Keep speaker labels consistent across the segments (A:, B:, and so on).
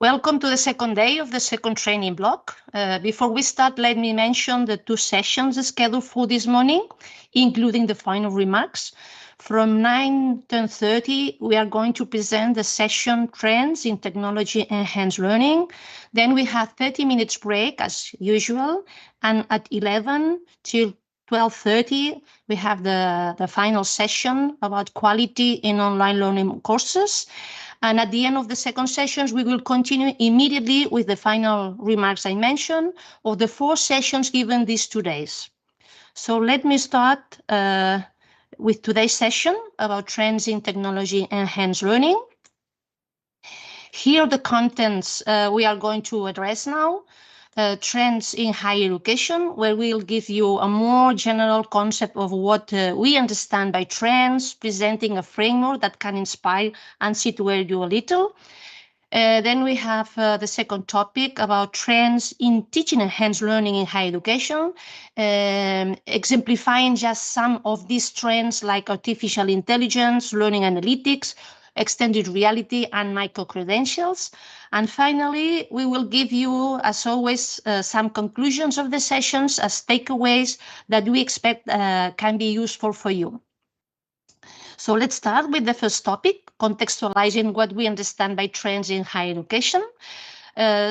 A: Welcome to the second day of the second training block. Before we start, let me mention the 2 sessions scheduled for this morning, including the final remarks. From 9 to 10:30, we are going to present the session Trends in Technology Enhanced Learning. Then we have 30 minutes break as usual. And at 11 till 12:30, we have the final session about quality in online learning courses. And at the end of the second sessions, we will continue immediately with the final remarks I mentioned of the 4 sessions given these 2 days. So let me start with today's session about trends in technology enhanced learning. Here are the contents we are going to address now. Trends in higher education, where we'll give you a more general concept of what we understand by trends, presenting a framework that can inspire and situate you a little. Then we have the second topic about trends in teaching enhanced learning in higher education, exemplifying just some of these trends like artificial intelligence, learning analytics, extended reality, and micro-credentials. And finally, we will give you, as always, some conclusions of the sessions as takeaways that we expect can be useful for you. So let's start with the first topic, contextualizing what we understand by trends in higher education.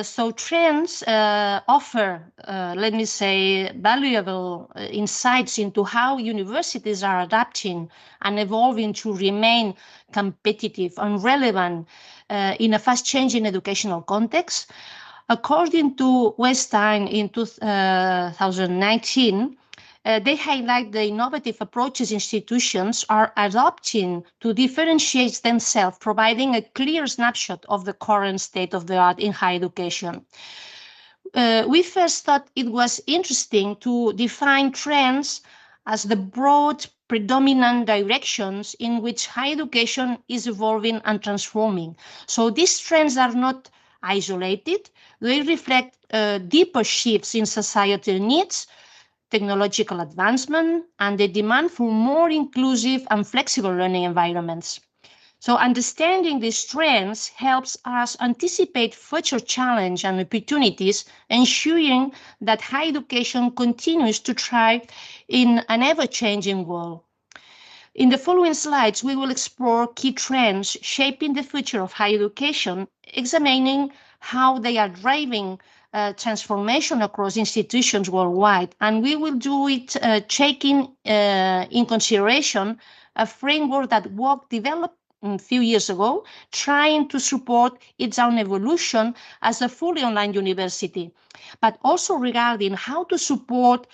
A: So trends offer, let me say, valuable insights into how universities are adapting and evolving to remain competitive and relevant in a fast-changing educational context. According to Westheim in 2019, they highlight the innovative approaches institutions are adopting to differentiate themselves, providing a clear snapshot of the current state of the art in higher education. We first thought it was interesting to define trends as the broad, predominant directions in which higher education is evolving and transforming. So these trends are not isolated. They reflect deeper shifts in societal needs, technological advancement, and the demand for more inclusive and flexible learning environments. So understanding these trends helps us anticipate future challenges and opportunities, ensuring that higher education continues to thrive in an ever-changing world. In the following slides, we will explore key trends shaping the future of higher education, examining how they are driving transformation across institutions worldwide. And we will do it taking in consideration a framework that was developed a few years ago, trying to support its own evolution as a fully online university, but also regarding how to support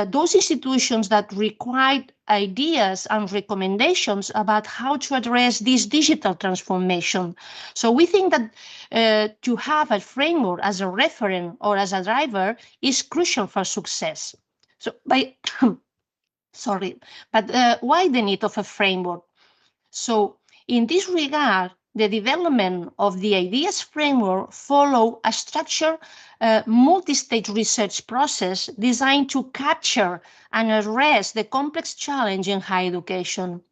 A: those institutions that require ideas and recommendations about how to address this digital transformation. So we think that to have a framework as a referent or as a driver is crucial for success. So why the need of a framework? So in this regard, the development of the ideas framework follow a structured multi-stage research process designed to capture and address the complex challenge in higher education.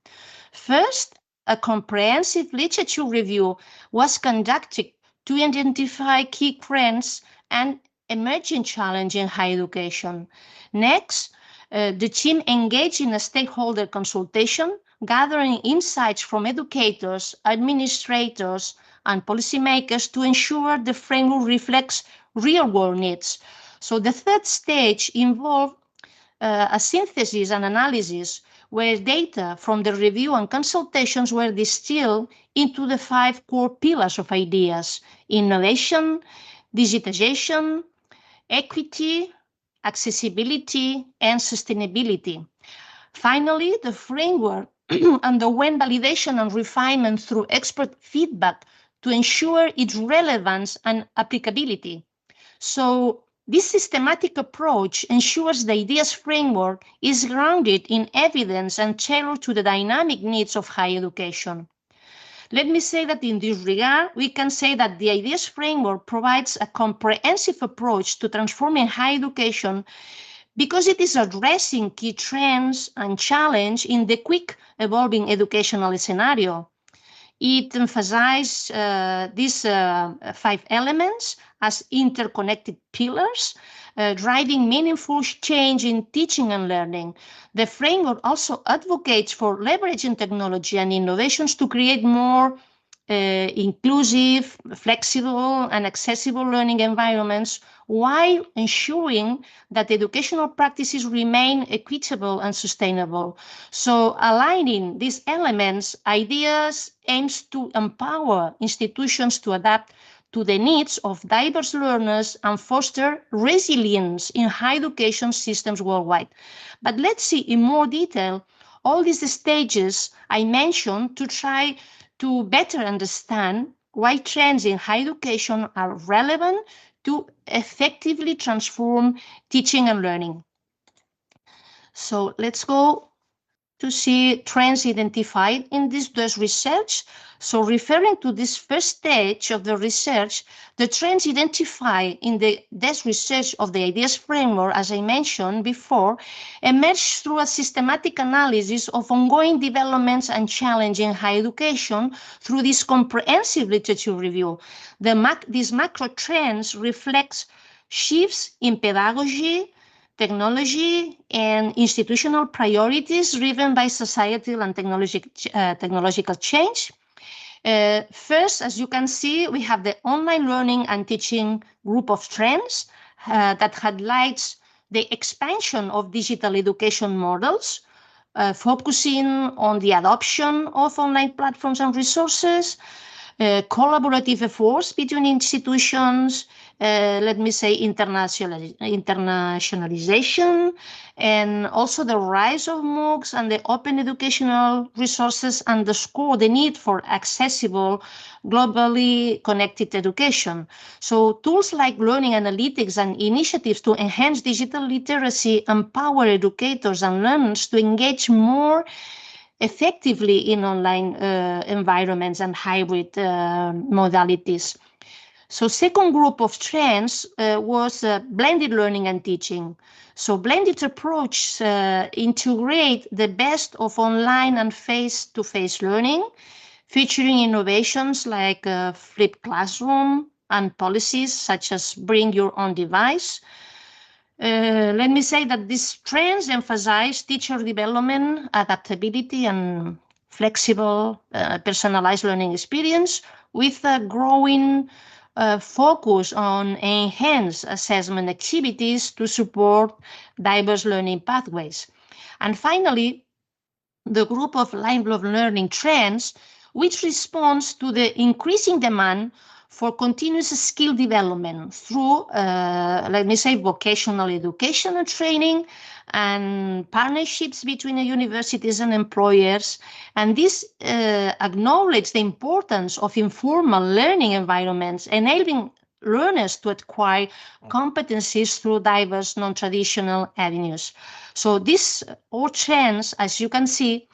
A: First, a comprehensive literature review was conducted to identify key trends and emerging challenges in higher education. Next, the team engaged in a stakeholder consultation, gathering insights from educators, administrators, and policymakers to ensure the framework reflects real-world needs. So the third stage involved a synthesis and analysis where data from the review and consultations were distilled into the 5 core pillars of ideas: innovation, digitization, equity, accessibility, and sustainability. Finally, the framework underwent validation and refinement through expert feedback to ensure its relevance and applicability. So this systematic approach ensures the ideas framework is grounded in evidence and tailored to the dynamic needs of higher education. Let me say that in this regard, we can say that the IDEAS framework provides a comprehensive approach to transforming higher education because it is addressing key trends and challenges in the quick evolving educational scenario. It emphasizes these 5 elements as interconnected pillars, driving meaningful change in teaching and learning. The framework also advocates for leveraging technology and innovations to create more inclusive, flexible, and accessible learning environments while ensuring that educational practices remain equitable and sustainable. So aligning these elements, IDEAS aims to empower institutions to adapt to the needs of diverse learners and foster resilience in higher education systems worldwide. But let's see in more detail all these stages I mentioned to try to better understand why trends in higher education are relevant to effectively transform teaching and learning. So let's go to see trends identified in this DES research. So referring to this first stage of the research, the trends identified in the DES research of the IDEAS framework, as I mentioned before, emerged through a systematic analysis of ongoing developments and challenges in higher education through this comprehensive literature review. These macro trends reflect shifts in pedagogy, technology, and institutional priorities driven by societal and technological change. First, as you can see, we have the online learning and teaching group of trends that highlights the expansion of digital education models, focusing on the adoption of online platforms and resources, collaborative efforts between institutions, let me say internationalization, and also the rise of MOOCs and the open educational resources underscore the need for accessible, globally connected education. So tools like learning analytics and initiatives to enhance digital literacy empower educators and learners to engage more effectively in online environments and hybrid modalities. So second group of trends was blended learning and teaching. So blended approach integrate the best of online and face-to-face learning, featuring innovations like flipped classroom and policies such as bring your own device. Let me say that these trends emphasize teacher development, adaptability, and flexible, personalized learning experience with a growing focus on enhanced assessment activities to support diverse learning pathways. And finally, the group of lifelong learning trends, which responds to the increasing demand for continuous skill development through, let me say, vocational education and training and partnerships between the universities and employers. And this acknowledges the importance of informal learning environments, enabling learners to acquire competencies through diverse non-traditional avenues. So these all trends, as you can see,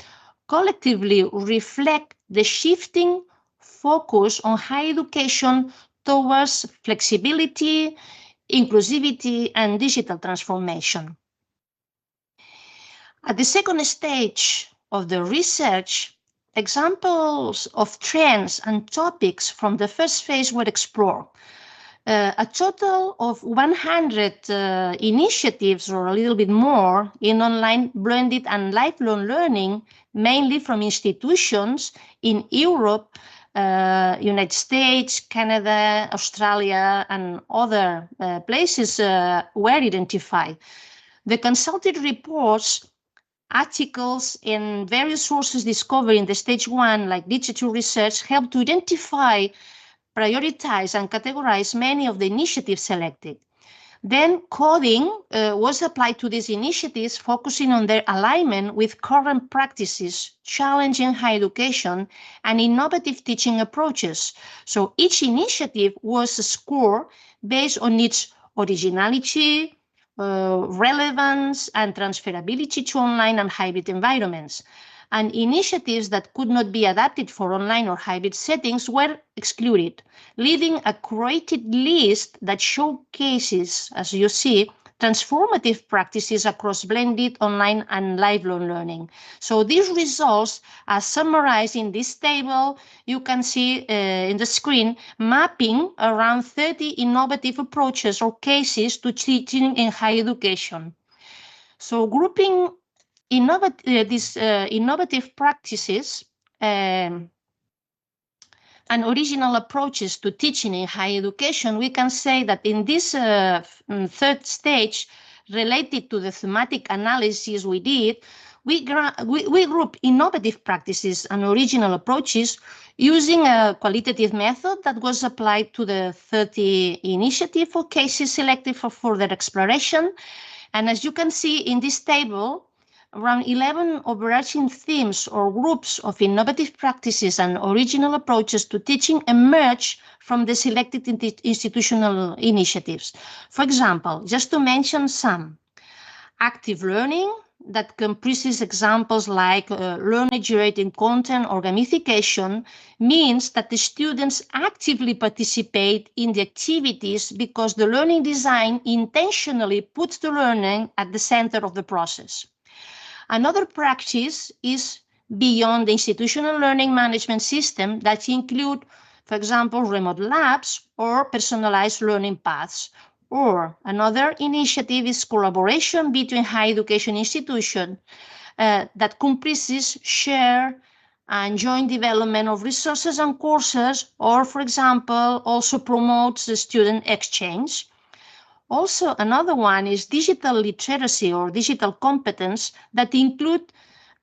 A: collectively reflect the shifting focus on higher education towards flexibility, inclusivity, and digital transformation. At the second stage of the research, examples of trends and topics from the first phase were explored. A total of 100 initiatives or a little bit more in online blended and lifelong learning, mainly from institutions in Europe, United States, Canada, Australia, and other places were identified. The consulted reports, articles, and various sources discovered in the stage one, like digital research, helped to identify, prioritize, and categorize many of the initiatives selected. Then coding was applied to these initiatives, focusing on their alignment with current practices, challenging higher education, and innovative teaching approaches. So each initiative was scored based on its originality, relevance, and transferability to online and hybrid environments. and initiatives that could not be adapted for online or hybrid settings were excluded, leaving a curated list that showcases, as you see, transformative practices across blended online and lifelong learning. So these results are summarized in this table. You can see in the screen mapping around 30 innovative approaches or cases to teaching in higher education. So grouping these innovative practices and original approaches to teaching in higher education, we can say that in this third stage, related to the thematic analysis we did, we group innovative practices and original approaches using a qualitative method that was applied to the 30 initiative or cases selected for further exploration. And as you can see in this table, around 11 overarching themes or groups of innovative practices and original approaches to teaching emerge from the selected institutional initiatives. For example, just to mention some, active learning that comprises examples like learner-generated content or gamification means that the students actively participate in the activities because the learning design intentionally puts the learning at the center of the process. Another practice is beyond the institutional learning management system that include, for example, remote labs or personalized learning paths. Or another initiative is collaboration between higher education institutions that comprises share and joint development of resources and courses, or, for example, also promotes the student exchange. Also, another one is digital literacy or digital competence that include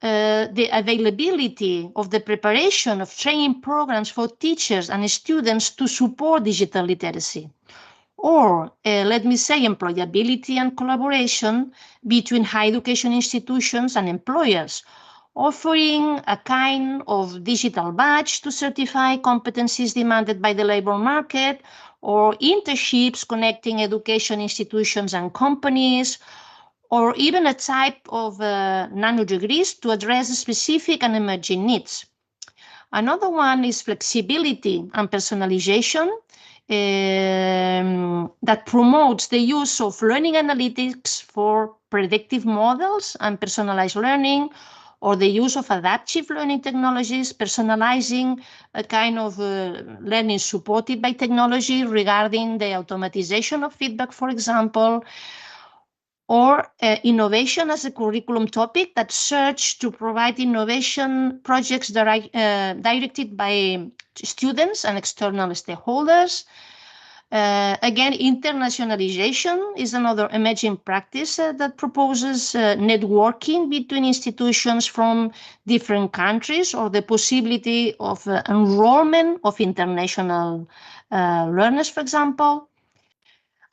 A: the availability of the preparation of training programs for teachers and students to support digital literacy. Or, let me say, employability and collaboration between higher education institutions and employers, offering a kind of digital badge to certify competencies demanded by the labor market, or internships connecting education institutions and companies, or even a type of nanodegrees to address specific and emerging needs. Another one is flexibility and personalization that promotes the use of learning analytics for predictive models and personalized learning, or the use of adaptive learning technologies, personalizing a kind of learning supported by technology regarding the automatization of feedback, for example, or innovation as a curriculum topic that search to provide innovation projects directed by students and external stakeholders. Again, internationalization is another emerging practice that proposes networking between institutions from different countries, or the possibility of enrollment of international learners, for example.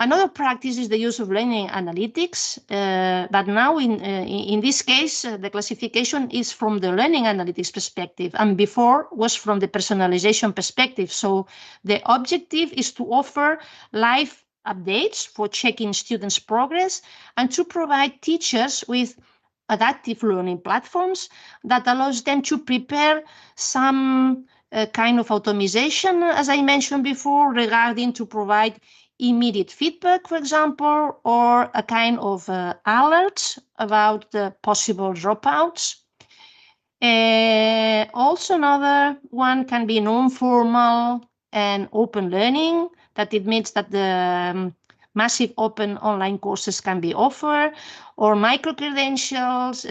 A: Another practice is the use of learning analytics, but now in this case, the classification is from the learning analytics perspective, and before was from the personalization perspective. So the objective is to offer live updates for checking students' progress and to provide teachers with adaptive learning platforms that allows them to prepare some kind of automation, as I mentioned before, regarding to provide immediate feedback, for example, or a kind of alert about the possible dropouts. Also, another one can be non-formal and open learning, that it means that the massive open online courses can be offered, or micro-credentials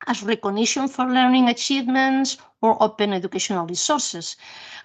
A: as recognition for learning achievements, or open educational resources.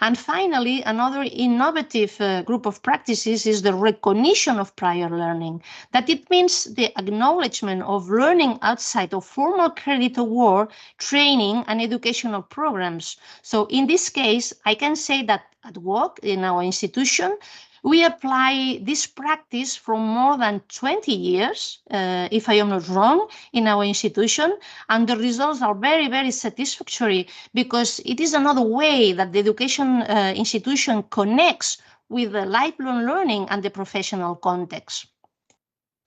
A: And finally, another innovative group of practices is the recognition of prior learning, that it means the acknowledgement of learning outside of formal credit award, training, and educational programs. So in this case, I can say that at work in our institution, we apply this practice for more than 20 years, if I am not wrong, in our institution, and the results are very, very satisfactory, because it is another way that the education institution connects with the lifelong learning and the professional context.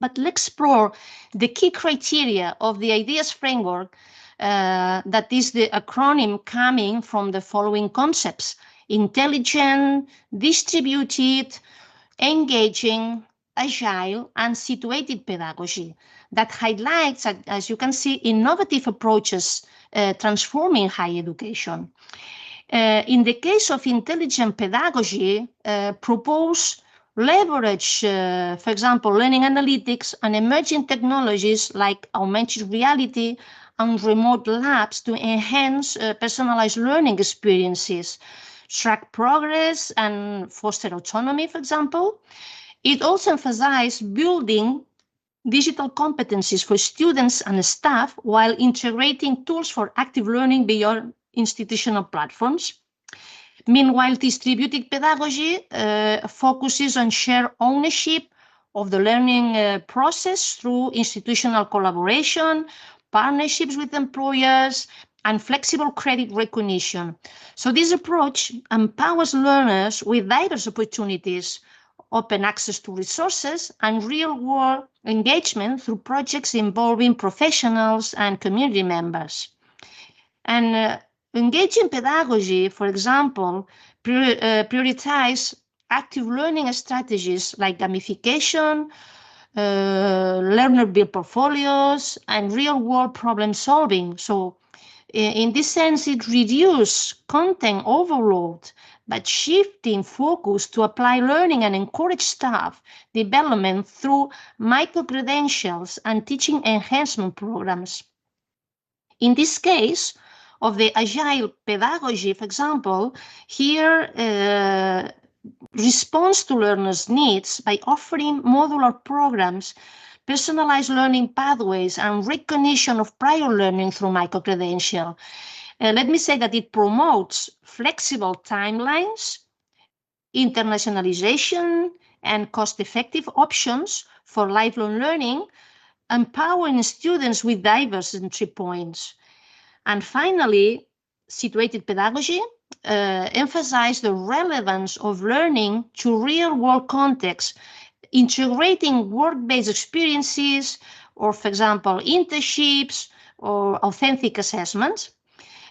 A: But let's explore the key criteria of the ideas framework That is the acronym coming from the following concepts: intelligent, distributed, engaging, agile, and situated pedagogy that highlights, as you can see, innovative approaches transforming higher education. In the case of intelligent pedagogy, propose leverage, for example, learning analytics and emerging technologies like augmented reality and remote labs to enhance personalized learning experiences, track progress, and foster autonomy, for example. It also emphasizes building digital competencies for students and staff while integrating tools for active learning beyond institutional platforms. Meanwhile, distributed pedagogy focuses on shared ownership of the learning process through institutional collaboration, partnerships with employers, and flexible credit recognition. So this approach empowers learners with diverse opportunities, open access to resources, and real-world engagement through projects involving professionals and community members. And engaging pedagogy, for example, prioritize active learning strategies like gamification, learner build portfolios, and real-world problem solving. So in this sense, it reduces content overload, but shifting focus to apply learning and encourage staff development through micro-credentials and teaching enhancement programs. In this case of the agile pedagogy, for example, here responds to learners' needs by offering modular programs, personalized learning pathways, and recognition of prior learning through micro-credential. Let me say that it promotes flexible timelines, internationalization, and cost-effective options for lifelong learning, empowering students with diverse entry points. And finally, situated pedagogy emphasizes the relevance of learning to real-world contexts, integrating work-based experiences, or, for example, internships or authentic assessments.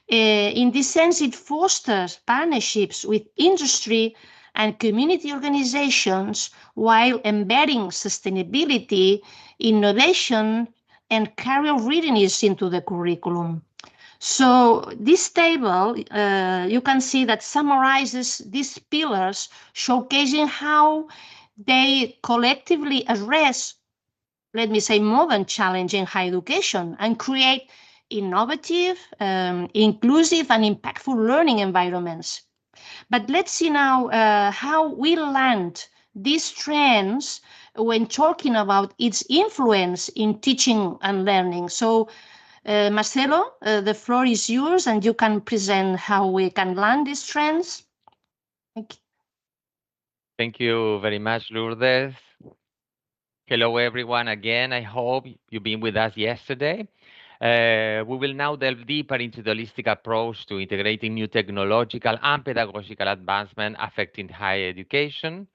A: In this sense, it fosters partnerships with industry and community organizations while embedding sustainability, innovation, and career readiness into the curriculum. So this table, you can see that summarizes these pillars, showcasing how they collectively address, let me say, modern challenge in higher education and create innovative, inclusive, and impactful learning environments. But let's see now how we land these trends when talking about its influence in teaching and learning. So, Marcelo, the floor is yours, and you can present how we can land these trends. Thank you.
B: Thank you very much, Lourdes. Hello, everyone. Again, I hope you've been with us yesterday. We will now delve deeper into the holistic approach to integrating new technological and pedagogical advancement affecting higher education.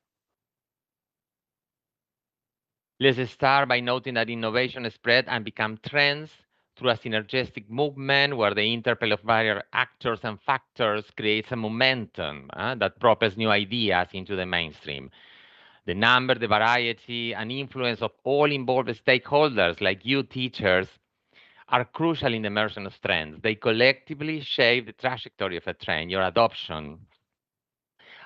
B: Let's start by noting that innovation spread and become trends through a synergistic movement where the interplay of various actors and factors creates a momentum that propels new ideas into the mainstream. The number, the variety, and influence of all involved stakeholders, like you teachers, are crucial in the immersion of trends. They collectively shape the trajectory of a trend, your adoption.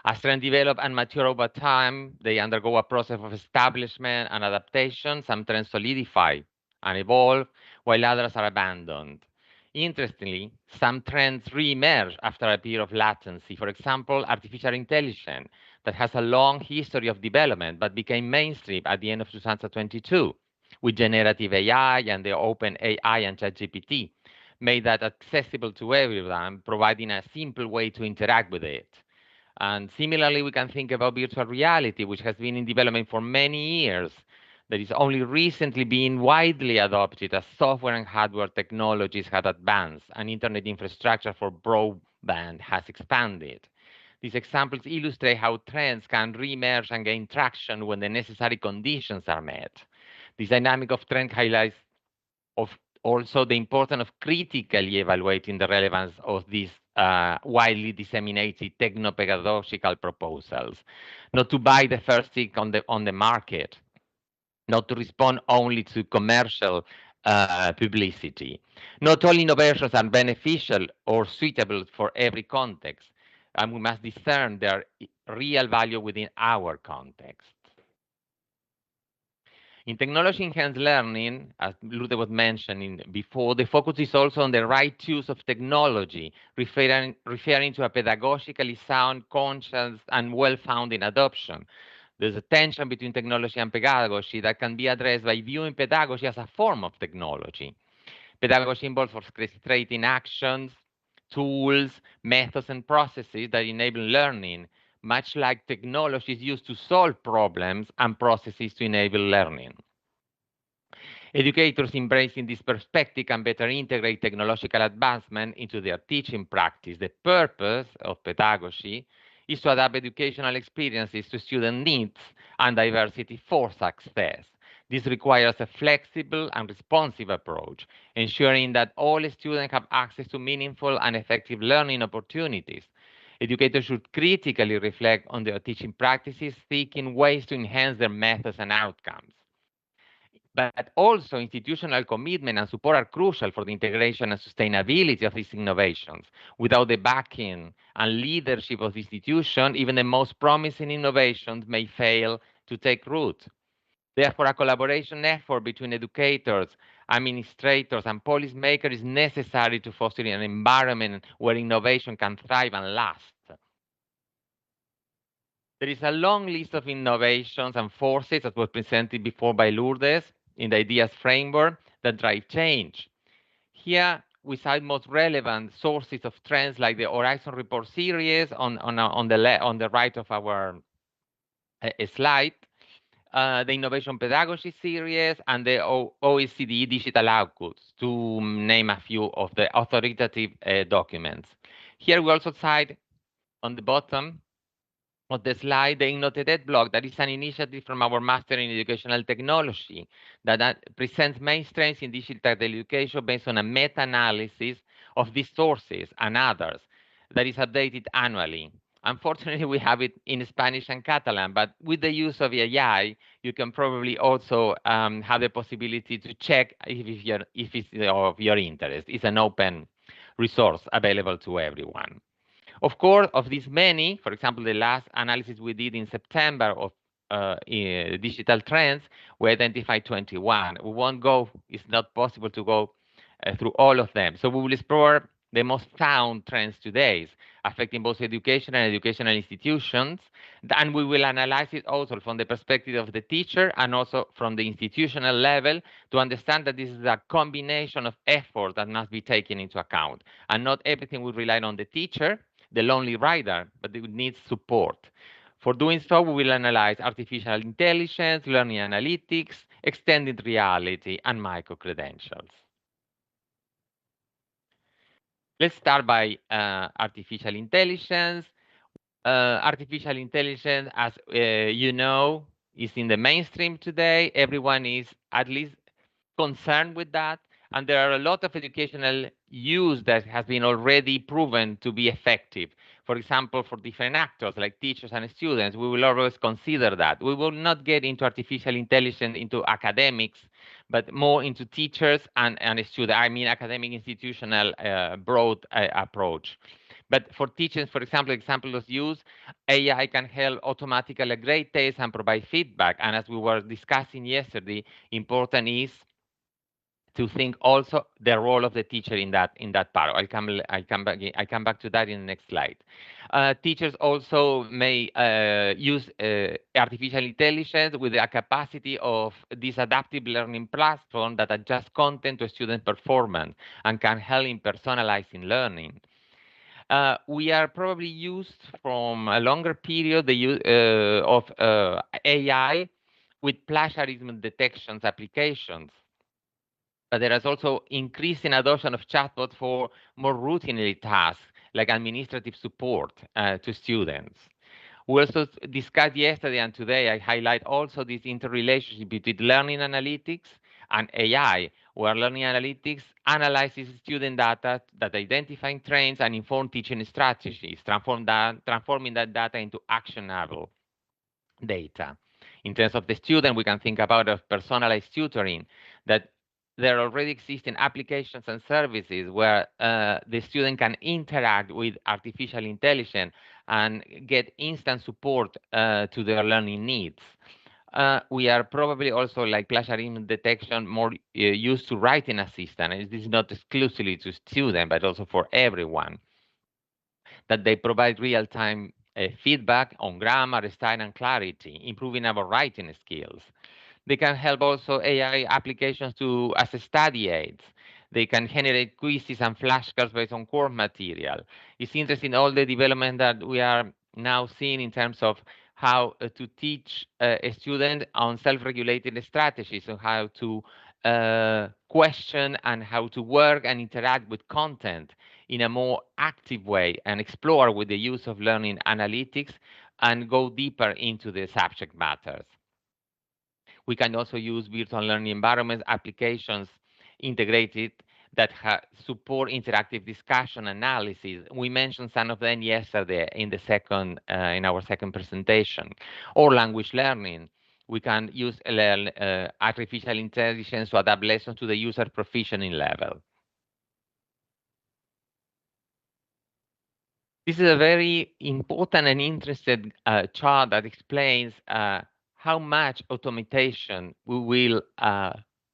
B: As trends develop and mature over time, they undergo a process of establishment and adaptation. Some trends solidify and evolve, while others are abandoned. Interestingly, some trends re-emerge after a period of latency. For example, artificial intelligence, that has a long history of development but became mainstream at the end of 2022 with generative AI and the open AI and ChatGPT, made that accessible to everyone, providing a simple way to interact with it. And similarly, we can think about virtual reality, which has been in development for many years, that is only recently being widely adopted as software and hardware technologies have advanced and internet infrastructure for broadband has expanded. These examples illustrate how trends can re-emerge and gain traction when the necessary conditions are met. This dynamic of trend highlights of Also, the importance of critically evaluating the relevance of these widely disseminated techno-pedagogical proposals, not to buy the first thing on the market, not to respond only to commercial publicity. Not all innovations are beneficial or suitable for every context, and we must discern their real value within our context. In technology-enhanced learning, as Lourdes was mentioning before, the focus is also on the right use of technology, referring to a pedagogically sound, conscious, and well-founded adoption. There's a tension between technology and pedagogy that can be addressed by viewing pedagogy as a form of technology. Pedagogy involves orchestrating actions, tools, methods, and processes that enable learning, much like technology is used to solve problems and processes to enable learning. Educators embracing this perspective can better integrate technological advancement into their teaching practice. The purpose of pedagogy is to adapt educational experiences to student needs and diversity for success. This requires a flexible and responsive approach, ensuring that all students have access to meaningful and effective learning opportunities. Educators should critically reflect on their teaching practices, seeking ways to enhance their methods and outcomes. But also institutional commitment and support are crucial for the integration and sustainability of these innovations. Without the backing and leadership of the institution, even the most promising innovations may fail to take root. Therefore, a collaboration effort between educators, administrators, and policymakers is necessary to foster an environment where innovation can thrive and last. There is a long list of innovations and forces that was presented before by Lourdes in the ideas framework that drive change. Here, we cite most relevant sources of trends like the Horizon Report series on the right of our slide, the Innovation Pedagogy series, and the OECD Digital Outputs, to name a few of the authoritative documents. Here we also cite on the bottom of the slide, the Innoted blog, that is an initiative from our Master in Educational Technology that presents main strengths in digital education based on a meta-analysis of these sources and others that is updated annually. Unfortunately, we have it in Spanish and Catalan, but with the use of AI, you can probably also have the possibility to check if it's of your interest. It's an open resource available to everyone. Of course, of these many, for example, the last analysis we did in September of digital trends, we identified 21. We won't go, it's not possible to go through all of them. So we will explore the most sound trends today, affecting both education and educational institutions. And we will analyze it also from the perspective of the teacher and also from the institutional level to understand that this is a combination of effort that must be taken into account. And not everything will rely on the teacher, the lonely rider, but it needs support. For doing so, we will analyze artificial intelligence, learning analytics, extended reality, and micro-credentials. Let's start by artificial intelligence. Artificial intelligence, as you know, is in the mainstream today. Everyone is at least concerned with that. And there are a lot of educational use that has been already proven to be effective. For example, for different actors like teachers and students, we will always consider that. We will not get into artificial intelligence into academics, but more into teachers and students. I mean, academic institutional broad approach. But for teachers, for example of use, AI can help automatically grade tests and provide feedback. And as we were discussing yesterday, important is to think also the role of the teacher in that part. I come back to that in the next slide. Teachers also may use artificial intelligence with a capacity of this adaptive learning platform that adjusts content to student performance and can help in personalizing learning. We are probably used from a longer period the use of AI with plagiarism detections applications. But there is also increasing adoption of chatbots for more routinely tasks like administrative support to students. We also discussed yesterday and today, I highlight also this interrelationship between learning analytics and AI, where learning analytics analyzes student data that identify trends and inform teaching strategies, transforming that data into actionable data. In terms of the student, we can think about a personalized tutoring, that there already existing applications and services where the student can interact with artificial intelligence and get instant support to their learning needs. We are probably also, like plagiarism detection, more used to writing assistant. And this is not exclusively to students, but also for everyone, that they provide real-time feedback on grammar, style, and clarity, improving our writing skills. They can help also AI applications to as study aids. They can generate quizzes and flashcards based on core material. It's interesting all the development that we are now seeing in terms of how to teach a student on self-regulated strategies, on how to question and how to work and interact with content in a more active way and explore with the use of learning analytics and go deeper into the subject matters. We can also use virtual learning environments, applications integrated that support interactive discussion analysis. We mentioned some of them yesterday in the second, in our second presentation. Or language learning. We can use artificial intelligence to adapt lessons to the user proficiency level. This is a very important and interesting chart that explains how much automation we will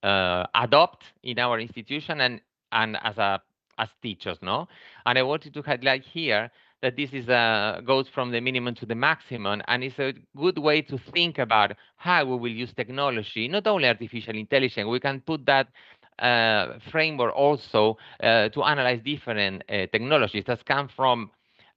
B: adopt in our institution and as teachers, no? And I wanted to highlight here that this is goes from the minimum to the maximum, and it's a good way to think about how we will use technology, not only artificial intelligence. We can put that framework also to analyze different technologies that come from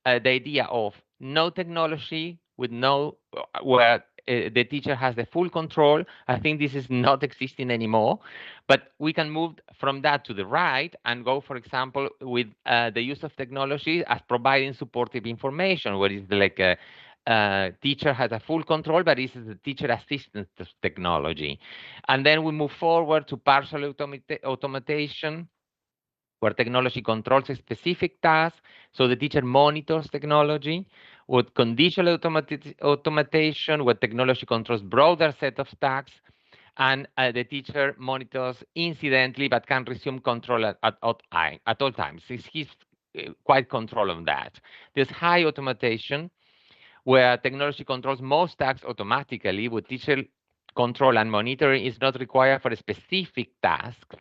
B: the idea of no technology with no where the teacher has the full control. I think this is not existing anymore, but we can move from that to the right and go, for example, with the use of technology as providing supportive information, where it's like a teacher has a full control, but this is the teacher assistance technology. And then we move forward to partial automation, where technology controls a specific task, so the teacher monitors technology. With conditional automation, where technology controls broader set of tasks, and the teacher monitors incidentally, but can resume control at all times. He's quite control of that. There's high automation, where technology controls most tasks automatically, with teacher control and monitoring is not required for a specific task,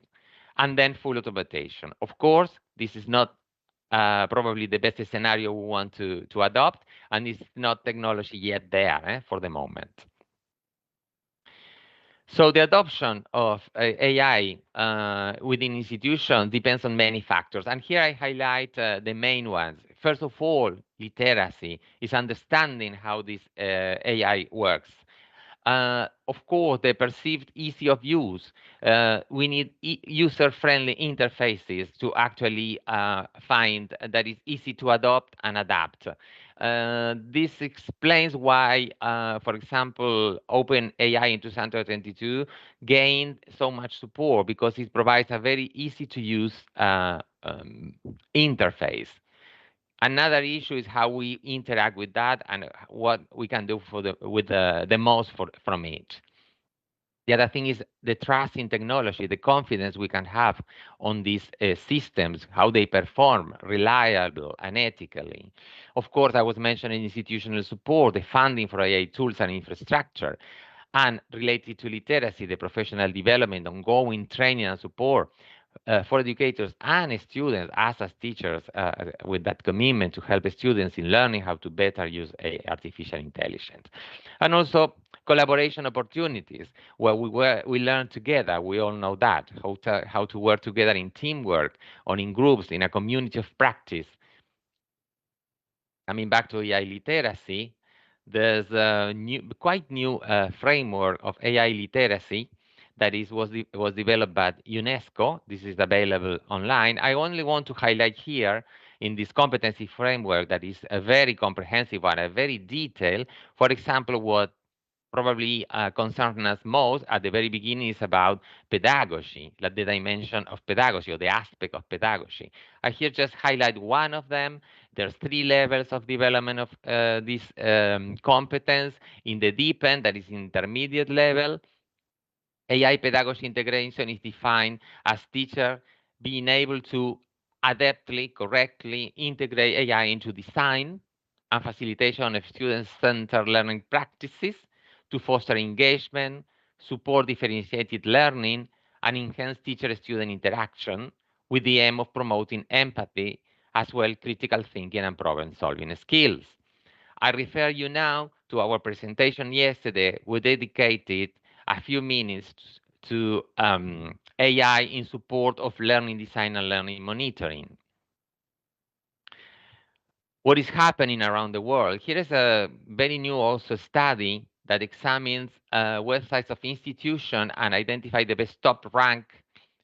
B: and then full automation. Of course, this is not probably the best scenario we want to adopt, and it's not technology yet there for the moment. So the adoption of AI within institutions depends on many factors. And here I highlight the main ones. First of all, literacy is understanding how this AI works. Of course, the perceived ease of use. We need user-friendly interfaces to actually find that it's easy to adopt and adapt. This explains why, for example, OpenAI in 2022 gained so much support, because it provides a very easy-to-use interface. Another issue is how we interact with that and what we can do with the most from it. The other thing is the trust in technology, the confidence we can have on these systems, how they perform, reliable and ethically. Of course, I was mentioning institutional support, the funding for AI tools and infrastructure, and related to literacy, the professional development, ongoing training and support for educators and students, us as teachers, with that commitment to help students in learning how to better use artificial intelligence. And also collaboration opportunities, where we learn together. We all know that, how to work together in teamwork, or in groups, in a community of practice. Coming back to AI literacy, there's a quite new framework of AI literacy that was developed by UNESCO. This is available online. I only want to highlight here in this competency framework that is a very comprehensive one, a very detailed. For example, what probably concerns us most at the very beginning is about pedagogy, like the dimension of pedagogy or the aspect of pedagogy. I here just highlight one of them. There's 3 levels of development of this competence. In the deep end, that is intermediate level, AI pedagogy integration is defined as teacher being able to adeptly, correctly integrate AI into design and facilitation of student-centered learning practices to foster engagement, support differentiated learning, and enhance teacher-student interaction with the aim of promoting empathy as well critical thinking and problem-solving skills. I refer you now to our presentation yesterday. We dedicated a few minutes to AI in support of learning design and learning monitoring. What is happening around the world? Here is a very new also study that examines websites of institutions and identify the best top rank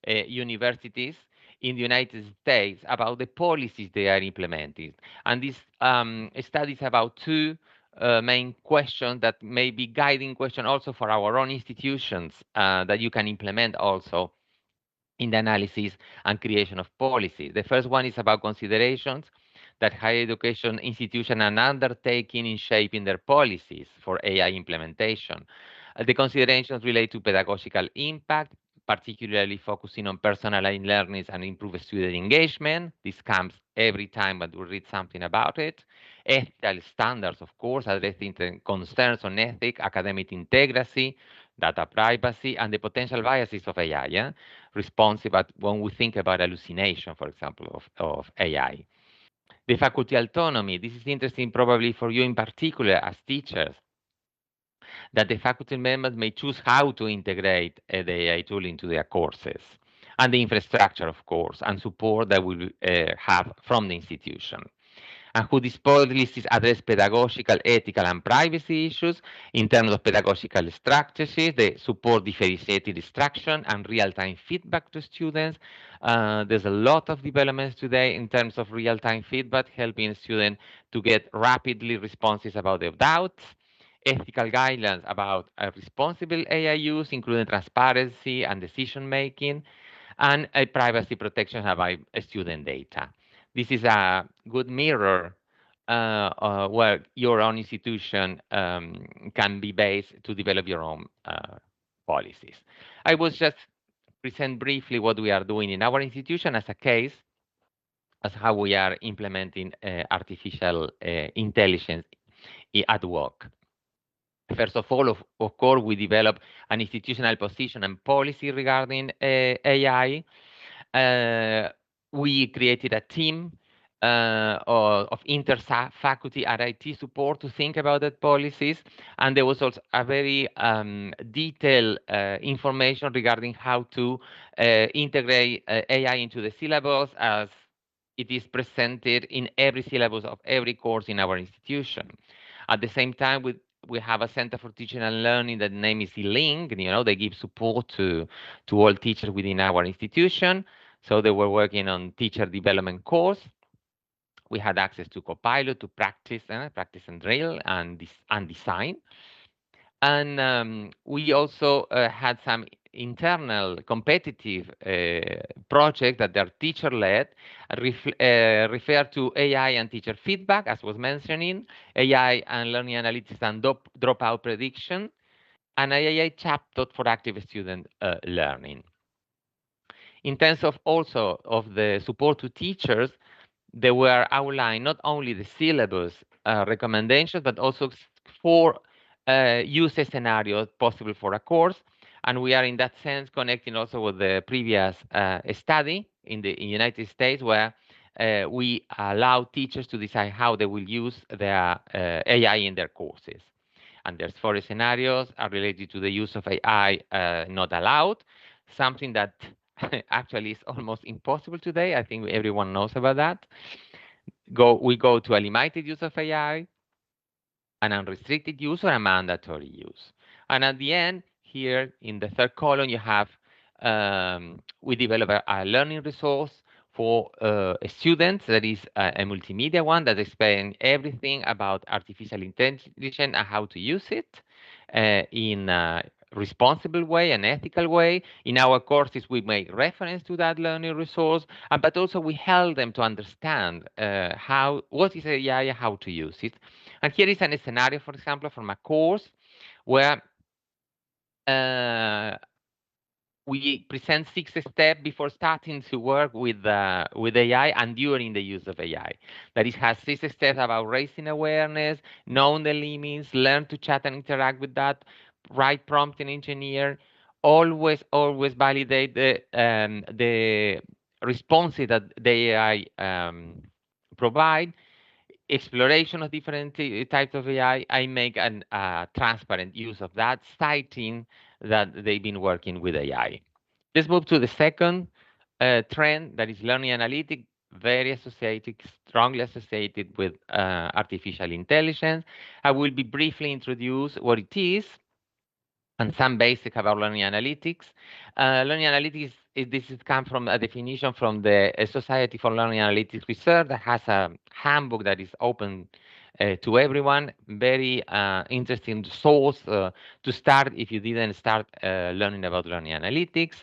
B: universities in the United States about the policies they are implementing. And this study is about 2 main questions that may be guiding question also for our own institutions that you can implement also in the analysis and creation of policies. The first one is about considerations that higher education institutions are undertaking in shaping their policies for AI implementation. The considerations relate to pedagogical impact, particularly focusing on personalized learning and improve student engagement. This comes every time that we read something about it. Ethical standards, of course, addressing concerns on ethics, academic integrity, data privacy, and the potential biases of AI. Yeah? Responsive at when we think about hallucination, for example, of AI. The faculty autonomy, this is interesting probably for you in particular as teachers, that the faculty members may choose how to integrate the AI tool into their courses, and the infrastructure, of course, and support that we have from the institution. And who these policies address pedagogical, ethical, and privacy issues in terms of pedagogical strategies. They support differentiated instruction and real-time feedback to students. There's a lot of developments today in terms of real-time feedback, helping students to get rapidly responses about their doubts. Ethical guidelines about responsible AI use, including transparency and decision making, and a privacy protection about student data. This is a good mirror where your own institution can be based to develop your own policies. I will just present briefly what we are doing in our institution as a case, as how we are implementing artificial intelligence at work. First of all, of course, we develop an institutional position and policy regarding AI. We created a team of inter-faculty and IT support to think about that policies. And there was also a very detailed information regarding how to integrate AI into the syllabus as it is presented in every syllabus of every course in our institution. At the same time, we have a Center for Teaching and Learning that name is E-Link. You know, they give support to all teachers within our institution. So they were working on teacher development course. We had access to Copilot to practice and drill and design. And we also had some internal competitive project that they're teacher-led, refer to AI and teacher feedback, as was mentioning, AI and learning analytics and dropout prediction, and AI chatbot for active student learning. In terms of also of the support to teachers, they were outlined not only the syllabus recommendations, but also 4 use scenarios possible for a course. And we are in that sense connecting also with the previous study in the United States, where we allow teachers to decide how they will use their AI in their courses. And there's 4 scenarios are related to the use of AI not allowed, something that actually is almost impossible today. I think everyone knows about that. We go to a limited use of AI, an unrestricted use, or a mandatory use. And at the end, here in the third column, you have we develop a learning resource For a student, that is a multimedia one that explains everything about artificial intelligence and how to use it in a responsible way, an ethical way. In our courses, we make reference to that learning resource, but also we help them to understand what is AI, how to use it. And here is a scenario, for example, from a course where uh, we present 6 steps before starting to work with AI and during the use of AI. That it has 6 steps about raising awareness, knowing the limits, learn to chat and interact with that, write prompt and engineer, always validate the responses that the AI provide, exploration of different types of AI. I make a transparent use of that, citing that they've been working with AI. Let's move to the second trend, that is learning analytics, very associated, strongly associated with artificial intelligence. I will be briefly introduce what it is and some basic about learning analytics. Learning analytics, this is come from a definition from the Society for Learning Analytics Research that has a handbook that is open to everyone. Very interesting source to start if you didn't start learning about learning analytics.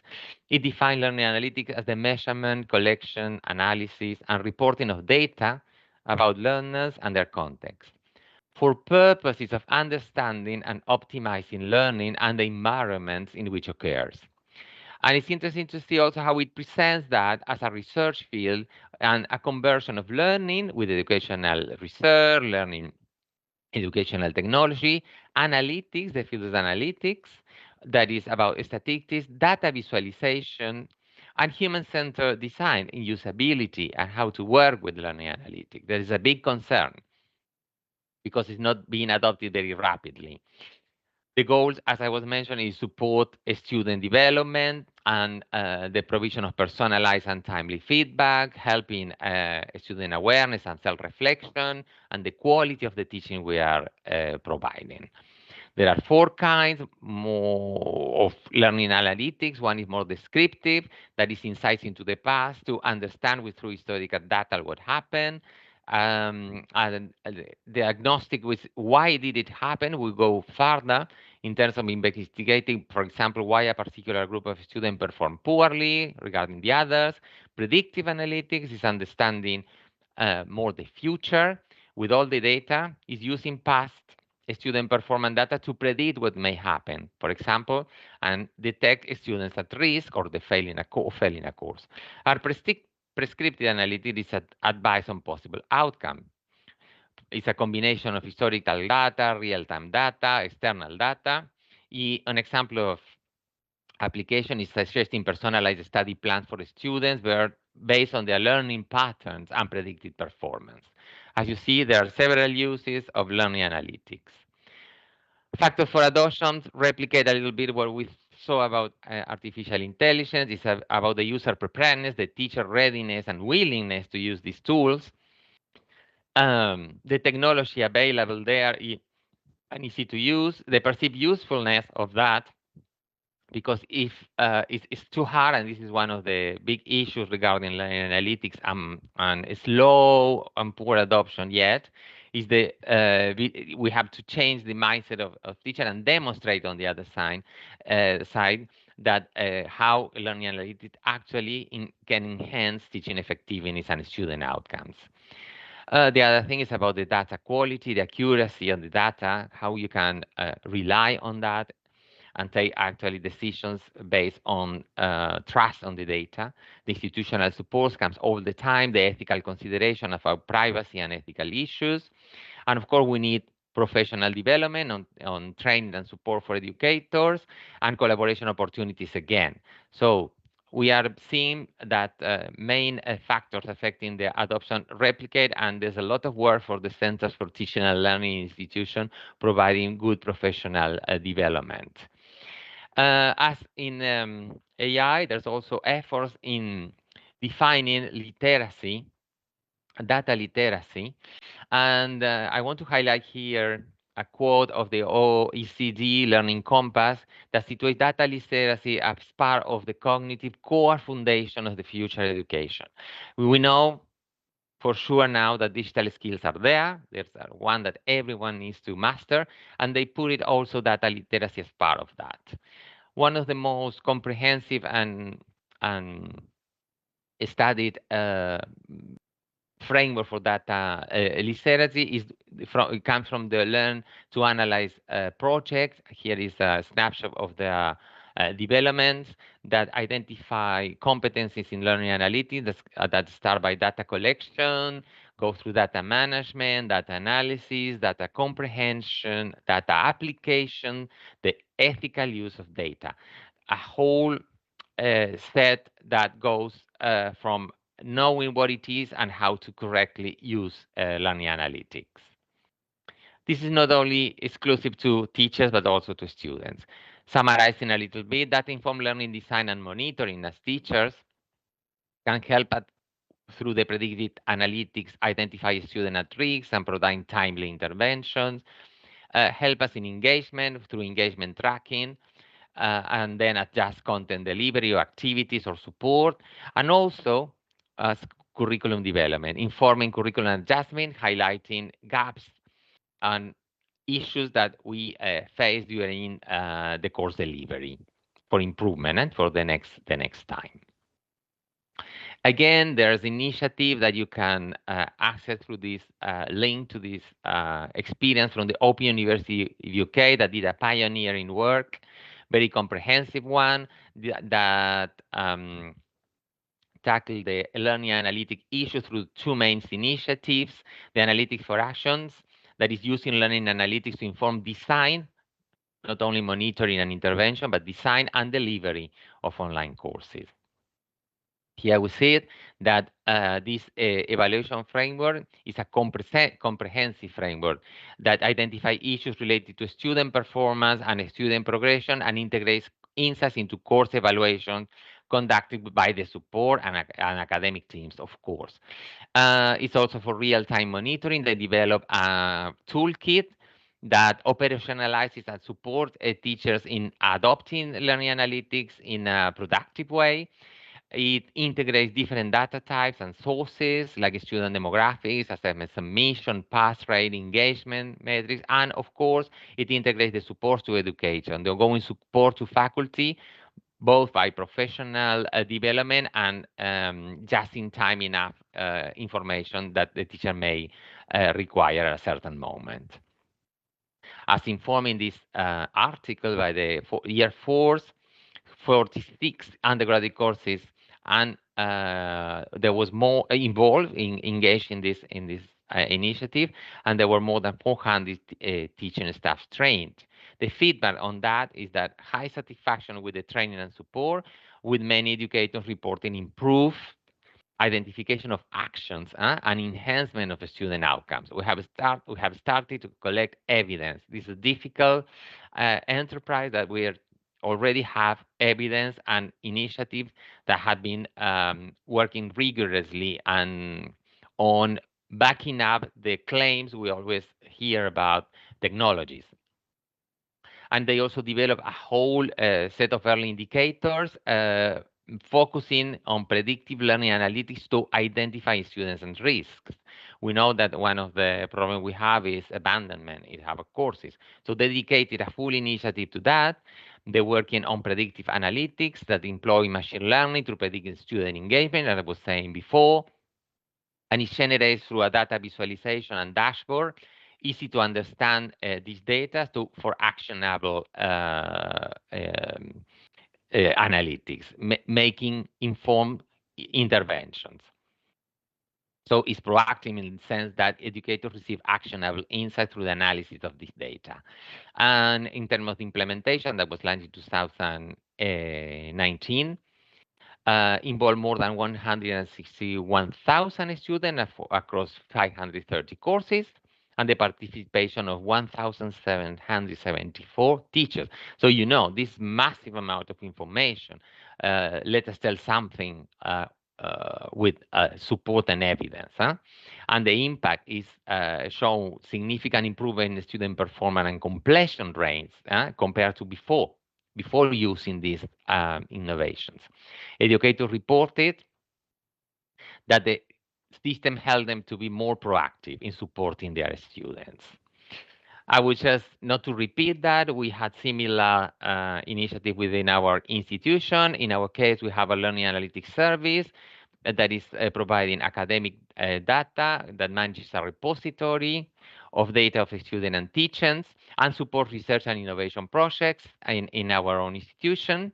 B: It defines learning analytics as the measurement, collection, analysis, and reporting of data about learners and their context for purposes of understanding and optimizing learning and the environments in which occurs. And it's interesting to see also how it presents that as a research field and a conversion of learning with educational research, learning, educational technology, analytics, the field of analytics, that is about statistics, data visualization, and human-centered design in usability and how to work with learning analytics. There is a big concern because it's not being adopted very rapidly. The goals, as I was mentioning, is support student development and the provision of personalized and timely feedback, helping student awareness and self-reflection, and the quality of the teaching we are providing. There are 4 kinds more of learning analytics. One is more descriptive, that is insights into the past to understand with through historical data what happened. And the agnostic with why did it happen, we go further in terms of investigating, for example, why a particular group of students perform poorly regarding the others. Predictive analytics is understanding more the future with all the data, is using past student performance data to predict what may happen, for example, and detect students at risk or the failing a course. Our prescriptive analytics is advice on possible outcome. It's a combination of historical data, real-time data, external data. An example of application is suggesting personalized study plans for students where based on their learning patterns and predicted performance. As you see, there are several uses of learning analytics. Factors for adoption replicate a little bit what we saw about artificial intelligence. It's about the user preparedness, the teacher readiness and willingness to use these tools. The technology available there and easy to use, the perceived usefulness of that, because if it's too hard, and this is one of the big issues regarding learning analytics and slow and poor adoption yet, is we have to change the mindset of teacher and demonstrate on the other side that how learning analytics actually can enhance teaching effectiveness and student outcomes. The other thing is about the data quality, the accuracy of the data, how you can rely on that and take actually decisions based on trust on the data. The institutional support comes all the time, the ethical consideration of our privacy and ethical issues. And of course, we need professional development on training and support for educators and collaboration opportunities again. So we are seeing that main factors affecting the adoption replicate, and there's a lot of work for the Centers for Teaching and Learning institution providing good professional development. As in AI, there's also efforts in defining literacy, data literacy, and I want to highlight here a quote of the OECD Learning Compass that situates data literacy as part of the cognitive core foundation of the future education. We know for sure now that digital skills are there. There's one that everyone needs to master, and they put it also data literacy as part of that. One of the most comprehensive and studied framework for data literacy it comes from the Learn to Analyze project. Here is a snapshot of the developments that identify competencies in learning analytics that start by data collection, go through data management, data analysis, data comprehension, data application, the ethical use of data. A whole set that goes from knowing what it is and how to correctly use learning analytics. This is not only exclusive to teachers, but also to students. Summarizing a little bit, data-informed learning design and monitoring as teachers can help through the predictive analytics identify student at risk and provide timely interventions, help us in engagement through engagement tracking, and then adjust content delivery or activities or support, and also as curriculum development, informing curriculum adjustment, highlighting gaps and issues that we face during the course delivery for improvement and for the next time. Again, there's initiative that you can access through this link to this experience from the Open University UK that did a pioneering work, very comprehensive one that tackled the learning analytic issue through two main initiatives, the Analytics for Actions that is using learning analytics to inform design, not only monitoring and intervention, but design and delivery of online courses. Here we see it, that this evaluation framework is a comprehensive framework that identifies issues related to student performance and student progression and integrates insights into course evaluation conducted by the support and academic teams, of course. It's also for real-time monitoring. They develop a toolkit that operationalizes and supports teachers in adopting learning analytics in a productive way. It integrates different data types and sources like student demographics, assessment submission, pass rate, engagement metrics, and of course, it integrates the support to education, the ongoing support to faculty, both by professional development and just in time enough information that the teacher may require at a certain moment. As informed in this article by the year 4, 46 undergraduate courses, and there was more involved engaged in this initiative, and there were more than 400 teaching staff trained. The feedback on that is that high satisfaction with the training and support, with many educators reporting improved identification of actions and enhancement of student outcomes. We have started to collect evidence. This is a difficult enterprise that we already have evidence and initiatives that have been working rigorously and on backing up the claims we always hear about technologies. And they also develop a whole set of early indicators focusing on predictive learning analytics to identify students and risks. We know that one of the problems we have is abandonment in our courses. So they dedicated a full initiative to that. They're working on predictive analytics that employ machine learning to predict student engagement, as I was saying before. And it generates through a data visualization and dashboard, easy to understand this data for actionable analytics, making informed interventions. So it's proactive in the sense that educators receive actionable insight through the analysis of this data. And in terms of implementation, that was launched in 2019, involved more than 161,000 students across 530 courses, and the participation of 1,774 teachers. So this massive amount of information, let us tell something with support and evidence. And the impact is shown significant improvement in student performance and completion rates compared to before using these innovations. Educators reported that the system helped them to be more proactive in supporting their students. I would just, not to repeat that, we had similar initiative within our institution. In our case, we have a learning analytics service that is providing academic data, that manages a repository of data of students and teachers, and support research and innovation projects in our own institution.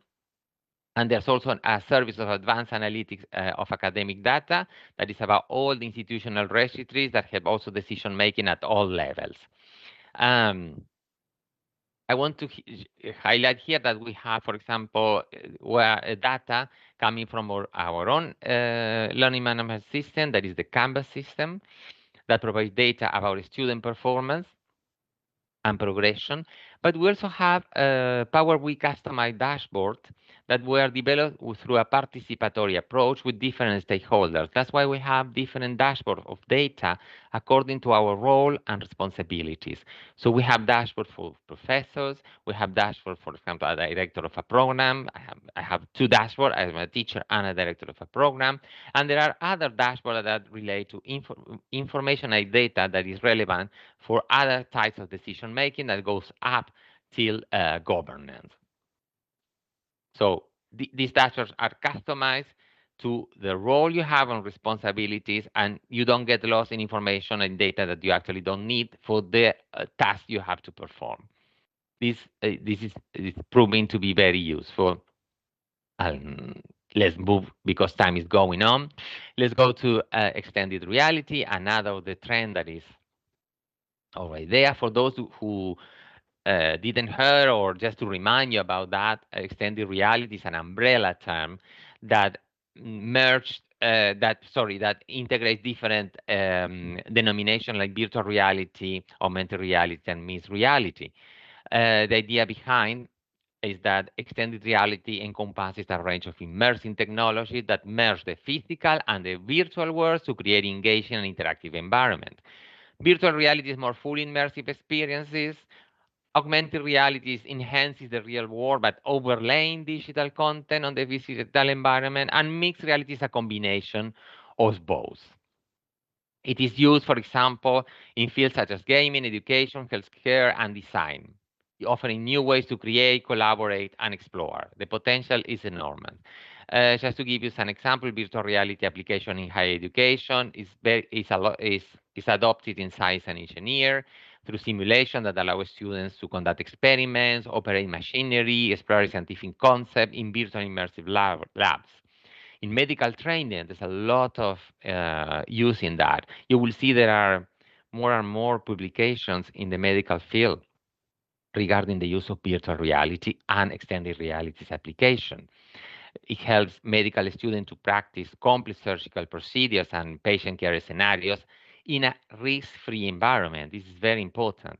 B: And there's also a service of advanced analytics of academic data that is about all the institutional registries that have also decision-making at all levels. I want to highlight here that we have, for example, data coming from our own learning management system, that is the Canvas system, that provides data about student performance and progression. But we also have a Power BI customized dashboard that were developed through a participatory approach with different stakeholders. That's why we have different dashboards of data according to our role and responsibilities. So we have dashboard for professors, we have dashboard, for example, a director of a program. I have two dashboards, I'm a teacher and a director of a program. And there are other dashboards that relate to information and data that is relevant for other types of decision making that goes up till governance. So these dashboards are customized to the role you have and responsibilities, and you don't get lost in information and data that you actually don't need for the task you have to perform. This is proving to be very useful. Let's move because time is going on. Let's go to extended reality, another of the trend that is already there. For those who didn't hear, or just to remind you about that, extended reality is an umbrella term that that integrates different denominations like virtual reality, augmented reality, and mixed reality. The idea behind is that extended reality encompasses a range of immersive technology that merge the physical and the virtual worlds to create engaging and interactive environment. Virtual reality is more fully immersive experiences. Augmented reality enhances the real world by overlaying digital content on the digital environment, and mixed reality is a combination of both. It is used, for example, in fields such as gaming, education, healthcare, and design, offering new ways to create, collaborate, and explore. The potential is enormous. Just to give you some example, virtual reality application in higher education is adopted in science and engineering through simulation that allows students to conduct experiments, operate machinery, explore scientific concepts in virtual immersive labs. In medical training, there's a lot of use in that. You will see there are more and more publications in the medical field regarding the use of virtual reality and extended realities application. It helps medical students to practice complex surgical procedures and patient care scenarios in a risk-free environment. This is very important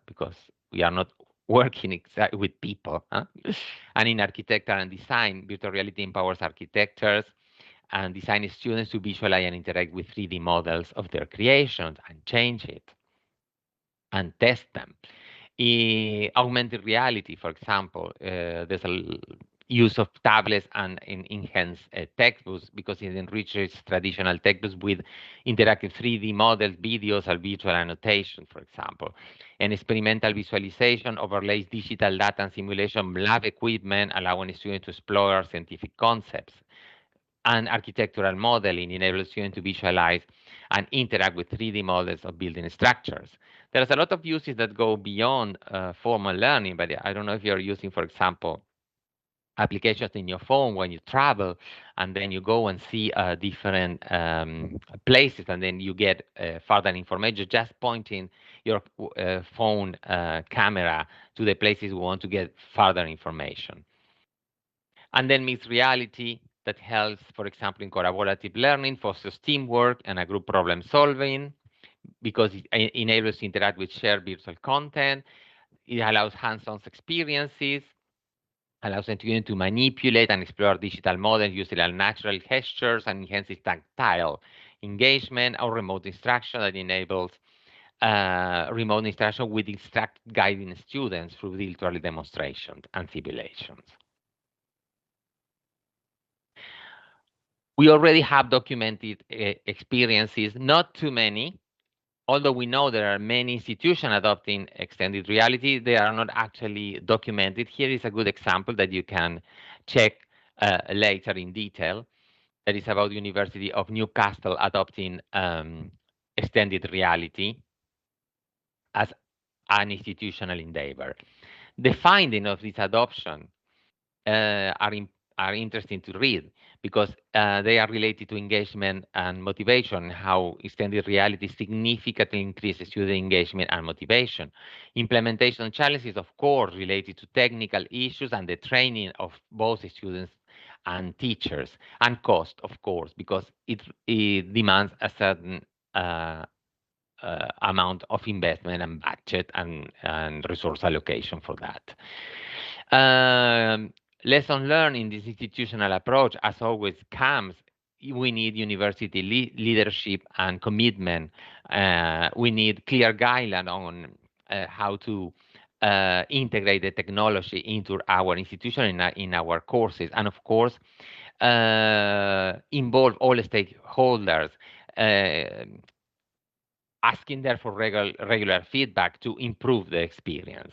B: because we are not working exactly with people. And in architecture and design, virtual reality empowers architects and design students to visualize and interact with 3D models of their creations and change it and test them. In augmented reality, for example, there's a use of tablets and enhanced textbooks because it enriches traditional textbooks with interactive 3D models, videos, and virtual annotation, for example. And experimental visualization overlays digital data and simulation lab equipment, allowing students to explore scientific concepts. And architectural modeling enables students to visualize and interact with 3D models of building structures. There's a lot of uses that go beyond formal learning, but I don't know if you're using, for example, applications in your phone when you travel, and then you go and see different places, and then you get further information just pointing your phone camera to the places you want to get further information. And then mixed reality that helps, for example, in collaborative learning, fosters teamwork and a group problem solving because it enables to interact with shared virtual content. It allows hands-on experiences allows the student to manipulate and explore digital models using natural gestures and enhances tactile engagement, or remote instruction that enables remote instruction with instructor guiding students through virtual demonstrations and simulations. We already have documented experiences, not too many. Although we know there are many institutions adopting extended reality, they are not actually documented. Here is a good example that you can check later in detail. That is about the University of Newcastle adopting extended reality as an institutional endeavor. The finding of this adoption uh, are, in, are interesting to read because they are related to engagement and motivation, how extended reality significantly increases student engagement and motivation. Implementation challenges, of course, related to technical issues and the training of both students and teachers, and cost, of course, because it demands a certain amount of investment and budget and resource allocation for that. Lesson learned in this institutional approach, as always, comes. We need university leadership and commitment. We need clear guidelines on how to integrate the technology into our institution in our courses, and of course, involve all stakeholders. Uh, Asking there for regular feedback to improve the experience.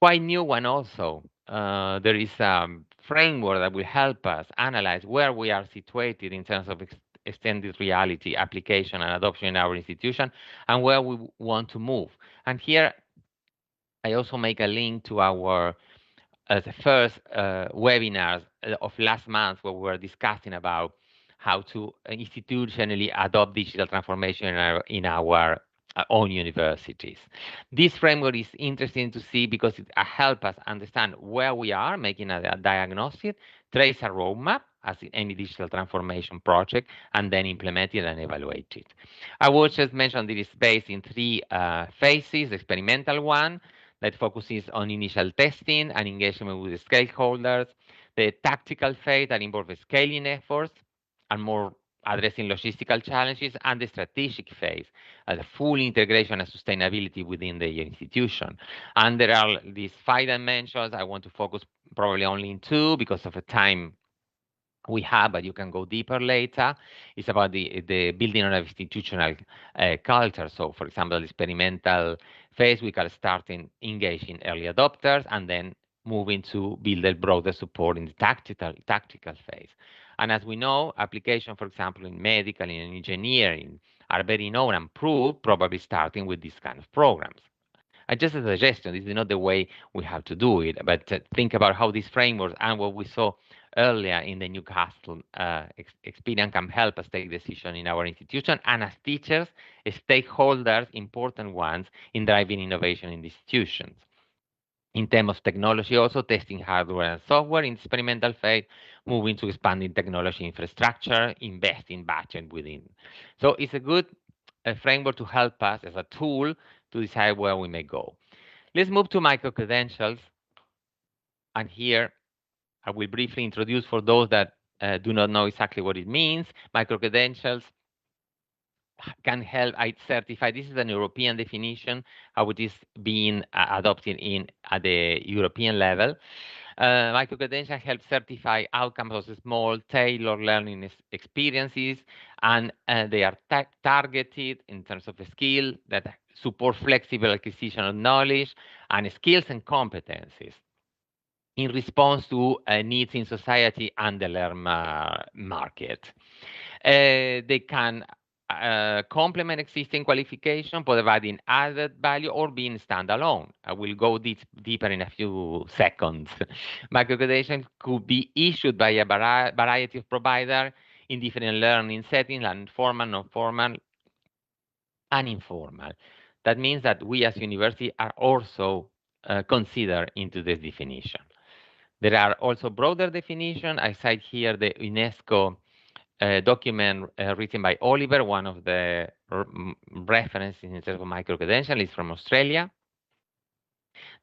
B: Quite new one also. There is a framework that will help us analyze where we are situated in terms of extended reality application and adoption in our institution and where we want to move. And here I also make a link to our the first webinars of last month where we were discussing about how to institutionally adopt digital transformation in our own universities. This framework is interesting to see because it helps us understand where we are, making a diagnosis, trace a roadmap, as in any digital transformation project, and then implement it and evaluate it. I will just mention that it is based in three phases: the experimental one, that focuses on initial testing and engagement with the stakeholders, the tactical phase that involves scaling efforts and more addressing logistical challenges, and the strategic phase, the full integration and sustainability within the institution. And there are these 5 dimensions. I want to focus probably only in 2 because of the time we have, but you can go deeper later. It's about the building of institutional culture. So, for example, the experimental phase, we can start in engaging early adopters and then moving to build a broader support in the tactical phase. And as we know, application, for example, in medical, in engineering, are very known and proved, probably starting with these kind of programs. And just a suggestion, this is not the way we have to do it, but think about how these frameworks and what we saw earlier in the Newcastle experience can help us take decisions in our institution and as teachers, stakeholders, important ones in driving innovation in the institutions. In terms of technology, also testing hardware and software in experimental phase, moving to expanding technology infrastructure, investing budget within. So it's a good framework to help us as a tool to decide where we may go. Let's move to micro-credentials. And here I will briefly introduce for those that do not know exactly what it means. Micro-credentials can help certify. This is an European definition, how it is being adopted at the European level. Micro-credentials help certify outcomes of small, tailored learning experiences, and they are targeted in terms of the skill that support flexible acquisition of knowledge and skills and competencies in response to needs in society and the learner market. They can complement existing qualification, providing added value or being standalone. I will go deeper in a few seconds. Microcredentials could be issued by a variety of providers in different learning settings, like formal, non-formal, and informal. That means that we as university are also considered into this definition. There are also broader definitions. I cite here the UNESCO document written by Oliver, one of the references in terms of micro-credential is from Australia.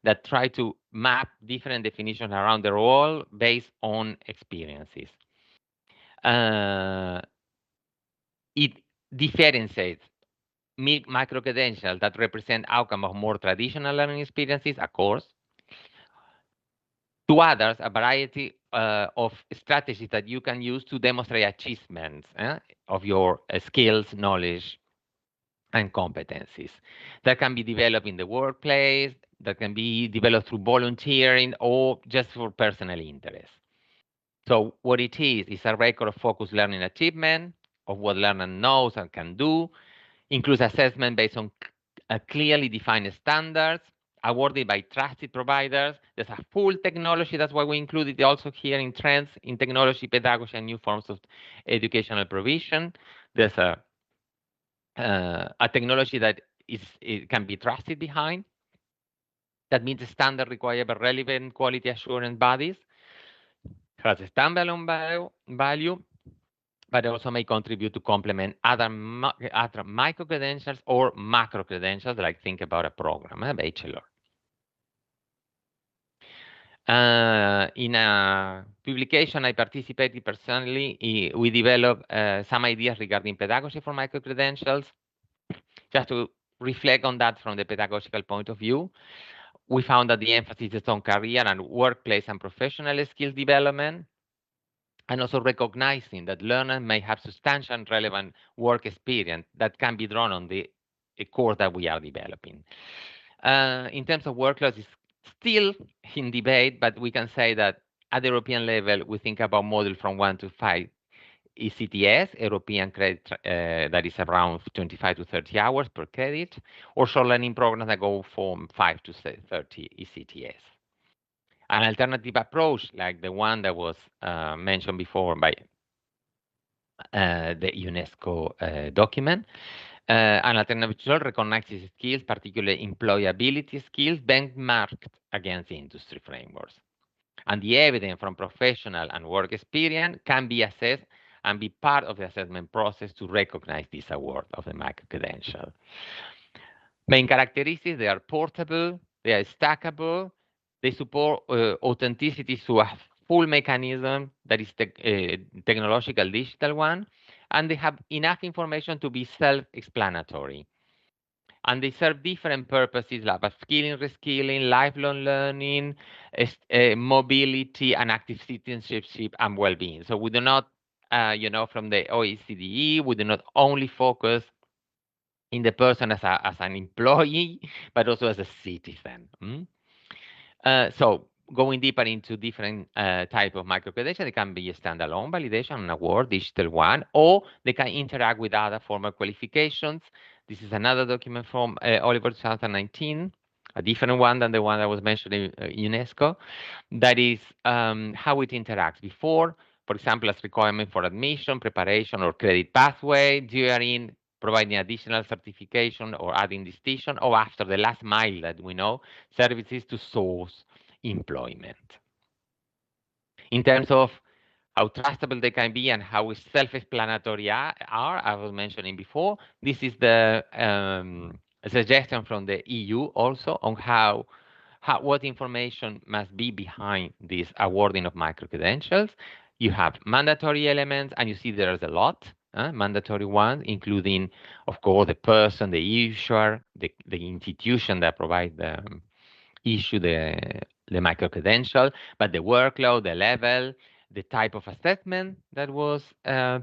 B: that try to map different definitions around the role based on experiences. It differentiates micro-credentials that represent outcome of more traditional learning experiences, of course, to others, a variety of strategies that you can use to demonstrate achievements of your skills, knowledge, and competencies that can be developed in the workplace, that can be developed through volunteering or just for personal interest. So what it is a record of focused learning achievement, of what learner knows and can do, includes assessment based on clearly defined standards, awarded by trusted providers. There's a full technology. That's why we included it also here in trends in technology, pedagogy, and new forms of educational provision. There's a technology that it can be trusted behind. That means the standard required by relevant quality assurance bodies, has a standalone value, but also may contribute to complement other micro-credentials or macro-credentials, like think about a program, a bachelor. In a publication I participated personally, we developed some ideas regarding pedagogy for micro-credentials. Just to reflect on that from the pedagogical point of view, we found that the emphasis is on career and workplace and professional skills development, and also recognizing that learners may have substantial and relevant work experience that can be drawn on the course that we are developing. In terms of workloads, it's still in debate, but we can say that at the European level, we think about model from 1 to 5 ECTS, European credit, that is around 25 to 30 hours per credit, or short learning programs that go from 5 to 30 ECTS. An alternative approach, like the one that was mentioned before by the UNESCO document, an alternative recognizes skills, particularly employability skills, benchmarked against industry frameworks. And the evidence from professional and work experience can be assessed and be part of the assessment process to recognize this award of the micro-credential. Main characteristics, they are portable, they are stackable, they support authenticity through a full mechanism that is technological digital one, and they have enough information to be self-explanatory. And they serve different purposes like upskilling, reskilling, lifelong learning, mobility, and active citizenship and well-being. So we do not, from the OECD, we do not only focus in the person as an employee, but also as a citizen. So going deeper into different type of micro-credentials, they can be a standalone validation, an award, digital one, or they can interact with other formal qualifications. This is another document from Oliver 2019, a different one than the one that was mentioned in UNESCO. That is how it interacts before, for example, as requirement for admission, preparation, or credit pathway, during providing additional certification or adding distinction, or after the last mile that we know, services to source employment. In terms of how trustable they can be and how self-explanatory are, I was mentioning before, this is the suggestion from the EU also on what information must be behind this awarding of micro-credentials. You have mandatory elements, and you see there's a lot, mandatory ones, including, of course, the person, the issuer, the institution that provides the issue the micro-credential, but the workload, the level, the type of assessment that was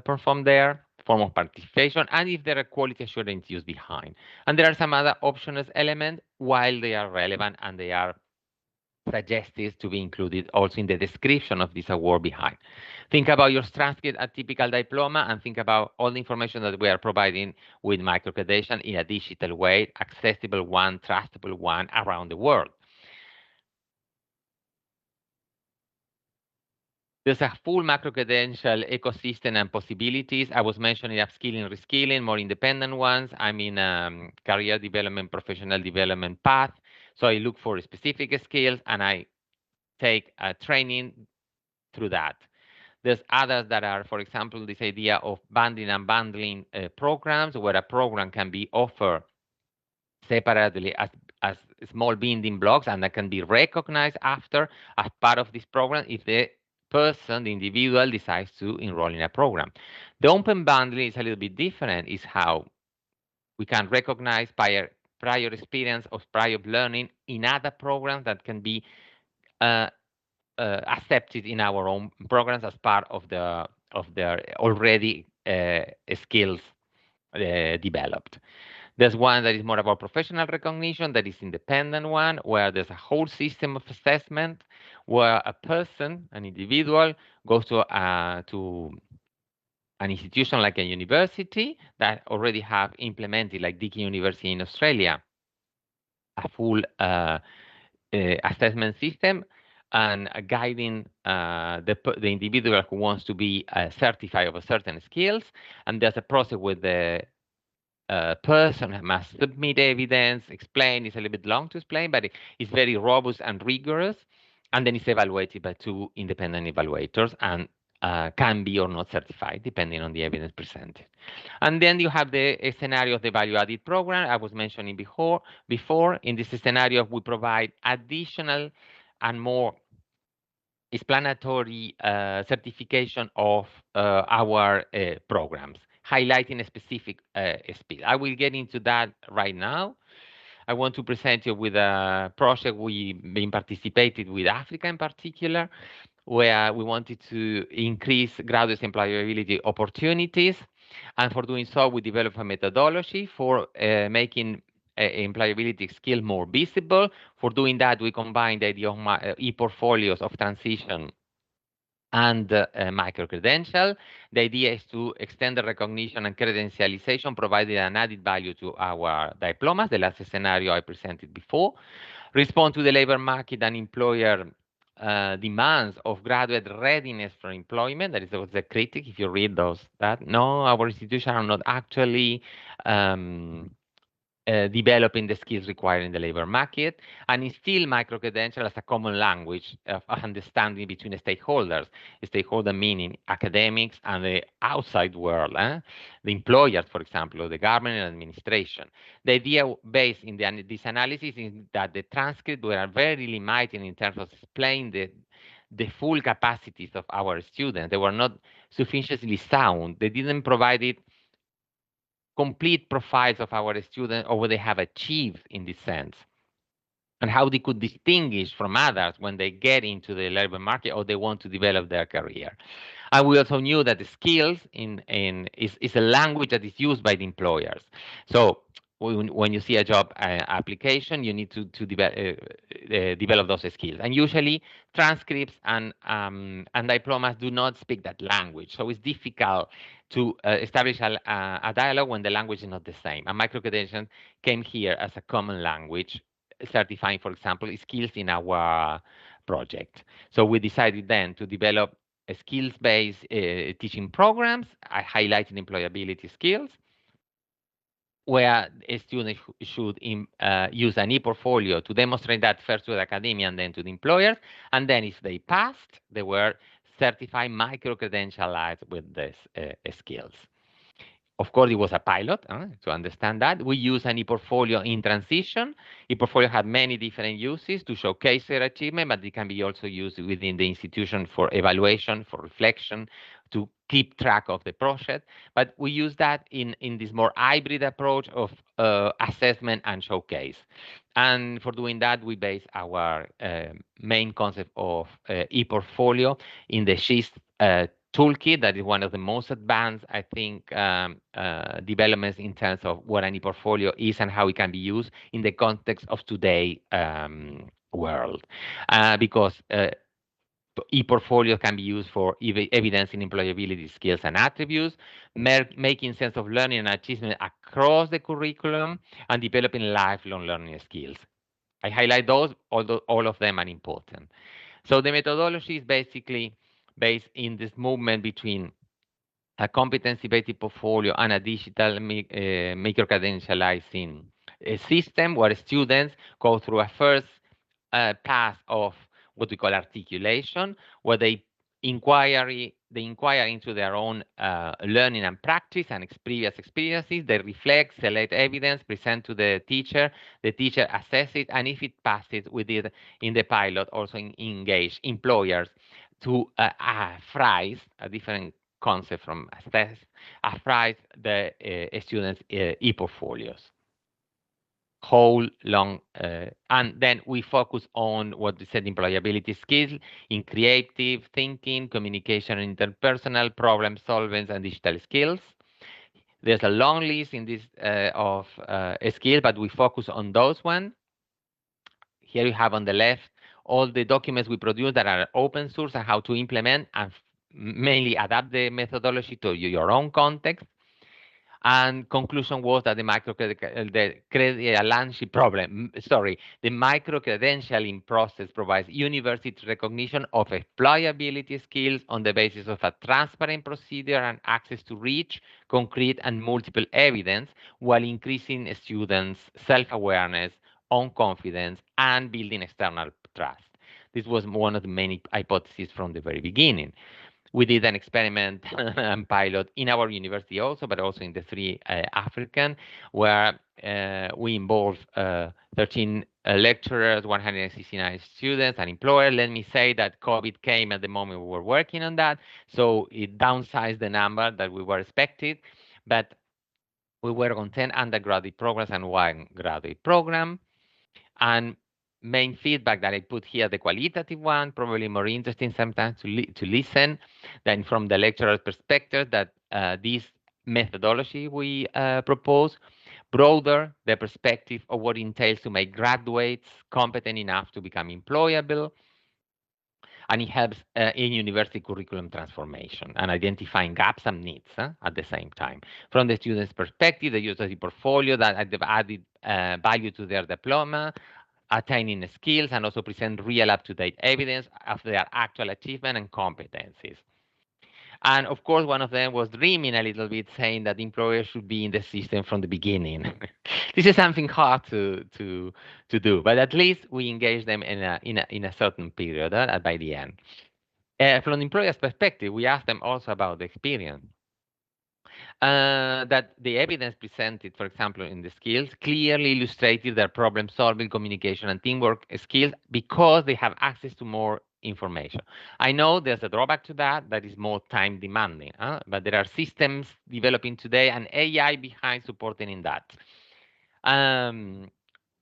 B: performed there, form of participation, and if there are quality assurance used behind. And there are some other optional elements while they are relevant and they are suggested to be included also in the description of this award behind. Think about your transcript, a typical diploma, and think about all the information that we are providing with micro-credential in a digital way, accessible one, trustable one around the world. There's a full macro-credential ecosystem and possibilities. I was mentioning upskilling, reskilling, more independent ones. I mean, career development, professional development path. So I look for specific skills and I take a training through that. There's others that are, for example, this idea of bundling and bundling programs, where a program can be offered separately as as small building blocks, and that can be recognized after as part of this program if the person, the individual, decides to enroll in a program. The open bundling is a little bit different. Is how we can recognize prior experience of prior learning in other programs that can be uh, accepted in our own programs as part of their already skills developed. There's one that is more about professional recognition, that is independent one, where there's a whole system of assessment, where a person, an individual, goes to an institution like a university that already have implemented, like Deakin University in Australia, a full assessment system and guiding the individual who wants to be certified of certain skills. And there's a process with the person must submit evidence, explain. It's a little bit long to explain, but it's very robust and rigorous. And then it's evaluated by two independent evaluators and can be or not certified, depending on the evidence presented. And then you have the scenario of the value-added program I was mentioning before. In this scenario, we provide additional and more explanatory certification of our programs, highlighting a specific skill. I will get into that right now. I want to present you with a project we've been participating with Africa in particular, where we wanted to increase graduate employability opportunities. And for doing so, we developed a methodology for making employability skill more visible. For doing that, we combined the idea of e-portfolios of transition and micro-credential. The idea is to extend the recognition and credentialization, providing an added value to our diplomas, the last scenario I presented before. Respond to the labor market and employer demands of graduate readiness for employment. That is the critic, if you read that. No, our institutions are not actually developing the skills required in the labor market, and instill micro-credential as a common language of understanding between stakeholders. Stakeholder meaning academics and the outside world, the employers, for example, or the government and administration. The idea based in this analysis is that the transcripts were very limited in terms of explaining the full capacities of our students. They were not sufficiently sound. They didn't provide it complete profiles of our students or what they have achieved in this sense, and how they could distinguish from others when they get into the labor market or they want to develop their career. And we also knew that the skills is a language that is used by the employers. So when you see a job application, you need to develop those skills. And usually transcripts and diplomas do not speak that language. So it's difficult to establish a dialogue when the language is not the same. And micro-credentials came here as a common language, certifying, for example, skills in our project. So we decided then to develop skills-based teaching programs, highlighting employability skills, where a student should use an e-portfolio to demonstrate that first to the academia and then to the employers. And then if they passed, they were certified micro-credentialized with these skills. Of course, it was a pilot to understand that. We use an e-portfolio in transition. E-portfolio had many different uses to showcase their achievement, but it can be also used within the institution for evaluation, for reflection, to keep track of the project. But we use that in this more hybrid approach of assessment and showcase. And for doing that, we base our main concept of e-portfolio in the SHIST toolkit. That is one of the most advanced, I think, developments in terms of what an e-portfolio is and how it can be used in the context of today world. Because e-portfolio can be used for evidencing employability skills and attributes, making sense of learning and achievement across the curriculum, and developing lifelong learning skills. I highlight those, although all of them are important. So the methodology is basically based in this movement between a competency-based portfolio and a digital micro-credentializing system where students go through a first path of what we call articulation, where they the inquiry into their own learning and practice and experiences. They reflect, select evidence, present to the teacher assess it, and if it passes, we did in the pilot also engage employers to phrase a different concept from assess, phrase the students' e-portfolios whole long and then we focus on what we said employability skills in creative thinking, communication, interpersonal problem solving, and digital skills. There's a long list in this of skills, but we focus on those one. Here you have on the left all the documents we produce that are open source and how to implement and mainly adapt the methodology to your own context. And conclusion was that the the micro-credentialing process provides university recognition of employability skills on the basis of a transparent procedure and access to rich, concrete, and multiple evidence, while increasing students' self-awareness, own confidence, and building external trust. This was one of the many hypotheses from the very beginning. We did an experiment and pilot in our university also, but also in the three African, where we involved 13 lecturers, 169 students, and employers. Let me say that COVID came at the moment we were working on that, so it downsized the number that we were expected, but we were on 10 undergraduate programs and one graduate program. And main feedback that I put here, the qualitative one, probably more interesting sometimes to listen than from the lecturer's perspective, that this methodology we propose broader the perspective of what it entails to make graduates competent enough to become employable, and it helps in university curriculum transformation and identifying gaps and needs at the same time. From the student's perspective, they use the portfolio that added value to their diploma, attaining skills, and also present real up-to-date evidence of their actual achievement and competencies. And of course, one of them was dreaming a little bit, saying that employers should be in the system from the beginning. This is something hard to do, but at least we engage them in a certain period by the end. From the employer's perspective, we asked them also about the experience. That the evidence presented, for example, in the skills, clearly illustrated their problem-solving, communication, and teamwork skills because they have access to more information. I know there's a drawback to that is more time demanding, but there are systems developing today and AI behind supporting in that.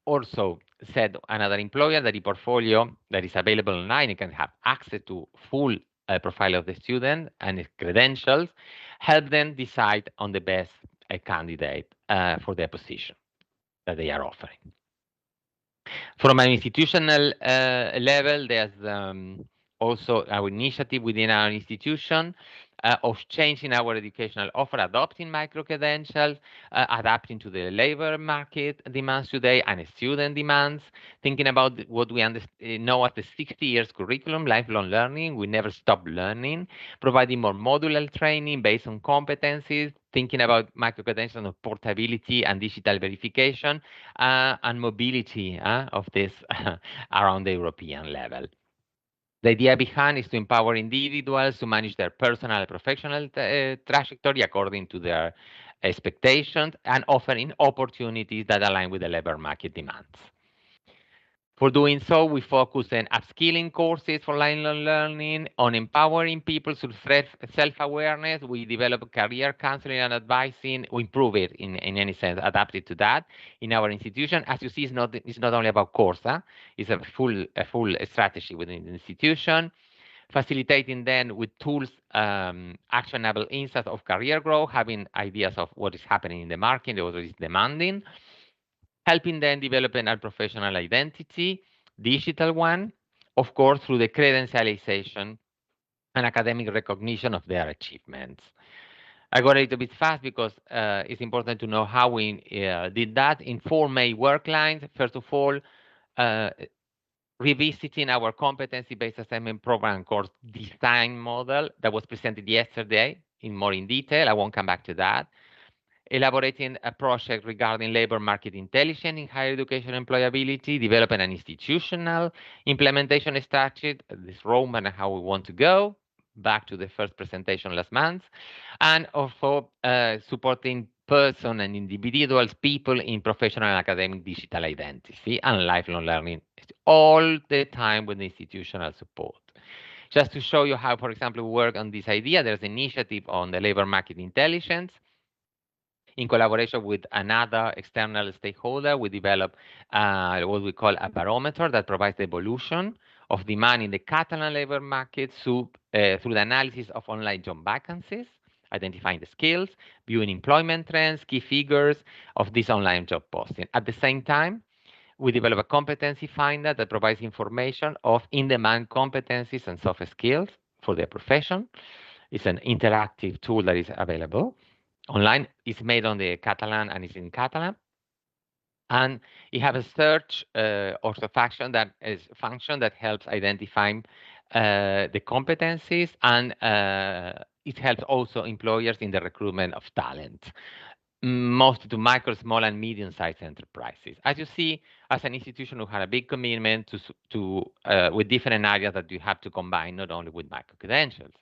B: Also said another employer that the portfolio that is available online, you can have access to full profile of the student and his credentials, help them decide on the best candidate for their position that they are offering. From an institutional level, there's also our initiative within our institution of changing our educational offer, adopting micro-credentials, adapting to the labor market demands today and student demands, thinking about what we know as the 60 years curriculum, lifelong learning. We never stop learning, providing more modular training based on competencies, thinking about micro-credentials of portability and digital verification, and mobility of this around the European level. The idea behind is to empower individuals to manage their personal and professional trajectory according to their expectations and offering opportunities that align with the labor market demands. For doing so, we focus on upskilling courses for lifelong learning, on empowering people through self-awareness. We develop career counseling and advising. We improve it in any sense, adapt it to that in our institution. As you see, it's not only about course, it's a full strategy within the institution. Facilitating then with tools, actionable insights of career growth, having ideas of what is happening in the market, what is demanding, helping them develop a professional identity, digital one, of course, through the credentialization and academic recognition of their achievements. I got a little bit fast because it's important to know how we did that in 4 main work lines. First of all, revisiting our competency-based assessment program course design model that was presented yesterday more in detail. I won't come back to that. Elaborating a project regarding labor market intelligence in higher education employability, developing an institutional implementation strategy, this roadmap and how we want to go, back to the first presentation last month, and also supporting person and individuals, people in professional and academic digital identity and lifelong learning all the time with institutional support. Just to show you how, for example, we work on this idea, there's an initiative on the labor market intelligence. In collaboration with another external stakeholder, we develop what we call a barometer that provides the evolution of demand in the Catalan labor market through the analysis of online job vacancies, identifying the skills, viewing employment trends, key figures of this online job posting. At the same time, we develop a competency finder that provides information of in-demand competencies and soft skills for their profession. It's an interactive tool that is available online. It's made on the Catalan and it's in Catalan. And it has a search also function that helps identifying the competencies, and it helps also employers in the recruitment of talent, mostly to micro, small, and medium-sized enterprises. As you see, as an institution, we had a big commitment with different areas that you have to combine, not only with micro-credentials.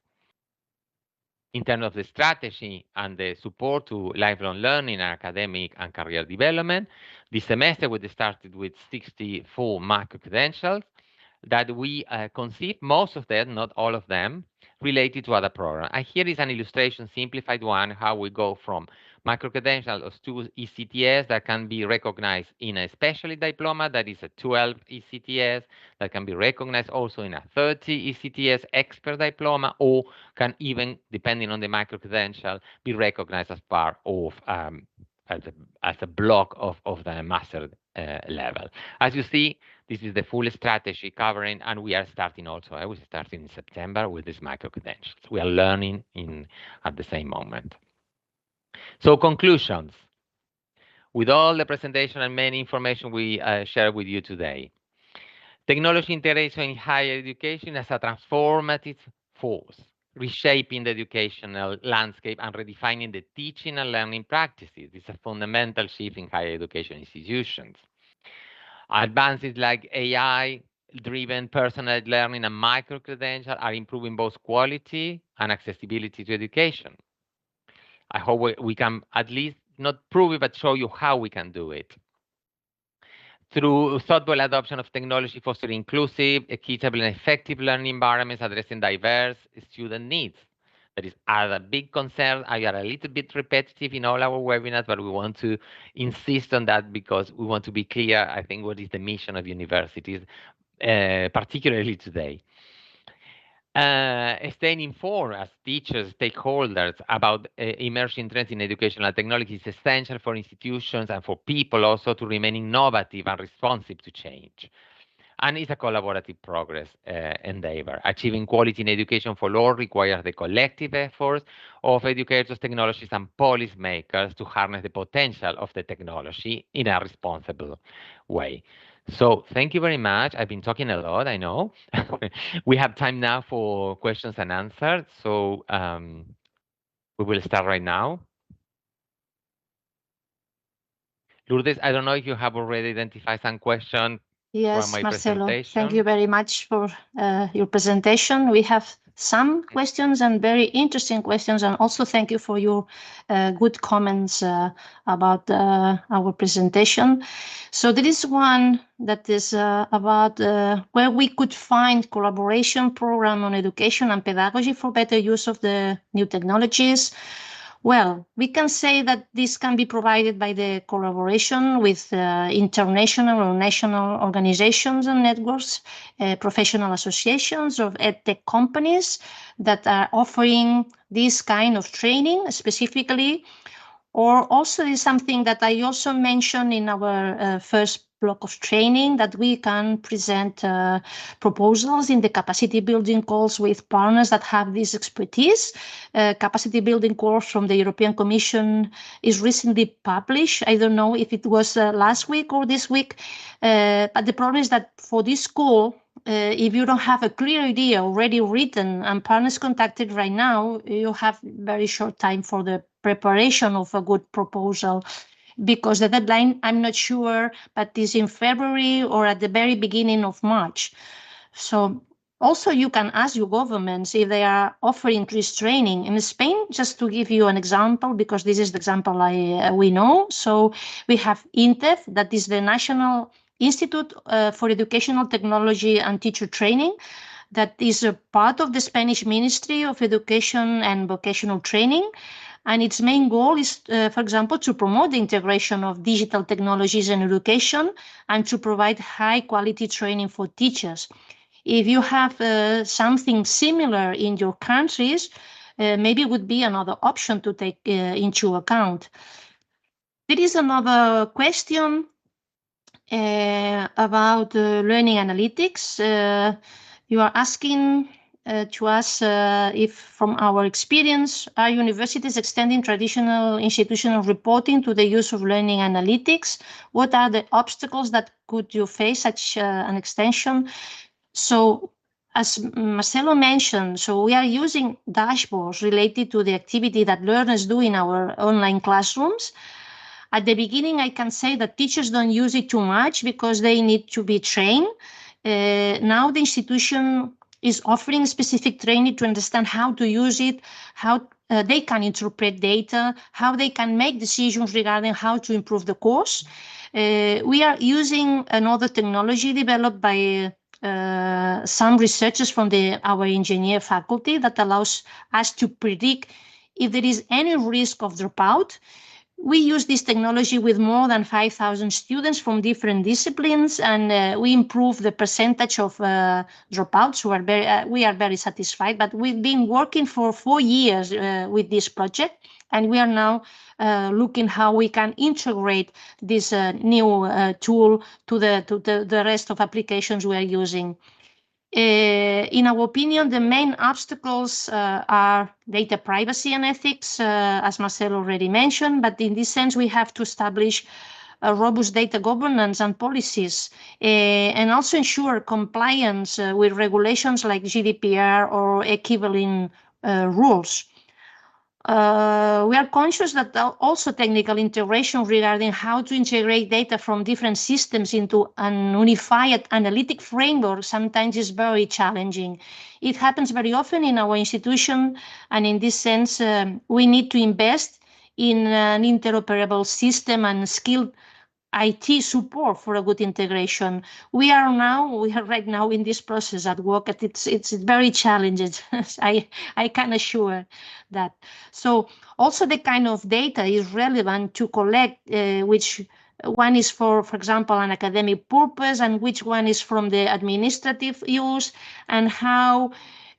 B: In terms of the strategy and the support to lifelong learning and academic and career development, this semester we started with 64 micro-credentials that we conceived, most of them, not all of them, related to other programs. And here is an illustration, simplified one, how we go from micro-credentials to ECTS that can be recognized in a specialty diploma, that is a 12 ECTS, that can be recognized also in a 30 ECTS expert diploma, or can even, depending on the micro-credential, be recognized as part of as a block of the master level. As you see, this is the full strategy covering, and we are starting also. I was starting in September with these micro-credentials. We are learning at the same moment. So conclusions. With all the presentation and many information we share with you today, technology integration in higher education as a transformative force, reshaping the educational landscape and redefining the teaching and learning practices. It's a fundamental shift in higher education institutions. Advances like AI-driven personalized learning and micro-credentials are improving both quality and accessibility to education. I hope we can at least not prove it, but show you how we can do it. Through thoughtful adoption of technology, fostering inclusive, equitable, and effective learning environments addressing diverse student needs. That is a big concern. I are a little bit repetitive in all our webinars, but we want to insist on that because we want to be clear, I think, what is the mission of universities, particularly today. Staying informed as teachers, stakeholders about emerging trends in educational technology is essential for institutions and for people also to remain innovative and responsive to change. And it's a collaborative progress endeavor. Achieving quality in education for all requires the collective efforts of educators, technologists, and policymakers to harness the potential of the technology in a responsible way. So thank you very much. I've been talking a lot, I know. We have time now for questions and answers. So we will start right now. Lourdes, I don't know if you have already identified some questions.
A: Yes, Marcelo, thank you very much for your presentation. We have some questions and very interesting questions, and also thank you for your good comments about our presentation. So there is one that is about where we could find collaboration program on education and pedagogy for better use of the new technologies. Well, we can say that this can be provided by the collaboration with international or national organizations and networks, professional associations of edtech companies that are offering this kind of training specifically. Or also is something that I also mentioned in our first block of training, that we can present proposals in the capacity building calls with partners that have this expertise. Capacity building course from the European Commission is recently published. I don't know if it was last week or this week, but the problem is that for this call, if you don't have a clear idea already written and partners contacted right now, you have very short time for the preparation of a good proposal, because the deadline, I'm not sure, but is in February or at the very beginning of March. So Also, you can ask your governments if they are offering this training. In Spain, just to give you an example, because this is the example we know. So we have INTEF, that is the National Institute for Educational Technology and Teacher Training, that is a part of the Spanish Ministry of Education and Vocational Training. And its main goal is, for example, to promote the integration of digital technologies in education and to provide high quality training for teachers. If you have something similar in your countries, maybe it would be another option to take into account. There is another question about learning analytics. You are asking to us if, from our experience, are universities extending traditional institutional reporting to the use of learning analytics? What are the obstacles that could you face such an extension? So, as Marcelo mentioned, so we are using dashboards related to the activity that learners do in our online classrooms. At the beginning, I can say that teachers don't use it too much because they need to be trained. Now the institution is offering specific training to understand how to use it, how they can interpret data, how they can make decisions regarding how to improve the course. We are using another technology developed by some researchers from our engineer faculty that allows us to predict if there is any risk of dropout. We use this technology with more than 5,000 students from different disciplines, and we improve the percentage of dropouts. We are very satisfied, but we've been working for 4 years with this project, and we are now looking how we can integrate this new tool to the rest of applications we are using. In our opinion, the main obstacles are data privacy and ethics, as Marcelo already mentioned, but in this sense, we have to establish a robust data governance and policies, and also ensure compliance with regulations like GDPR or equivalent rules. We are conscious that also technical integration regarding how to integrate data from different systems into an unified analytic framework sometimes is very challenging. It happens very often in our institution, and in this sense, we need to invest in an interoperable system and skilled IT support for a good integration. We are right now in this process at work, and it's very challenging. I can assure that. So also the kind of data is relevant to collect, which one is for example, an academic purpose, and which one is from the administrative use, and how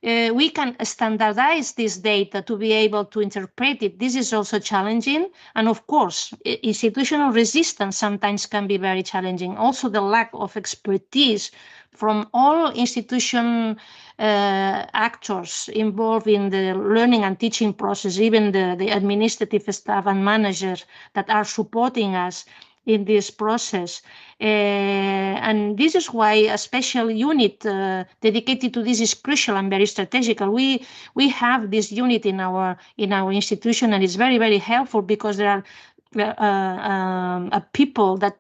A: we can standardize this data to be able to interpret it. This is also challenging. And of course, institutional resistance sometimes can be very challenging. Also, the lack of expertise from all institution actors involved in the learning and teaching process, even the administrative staff and managers that are supporting us in this process. And this is why a special unit dedicated to this is crucial and very strategical. We have this unit in our institution, and it's very, very helpful because there are people that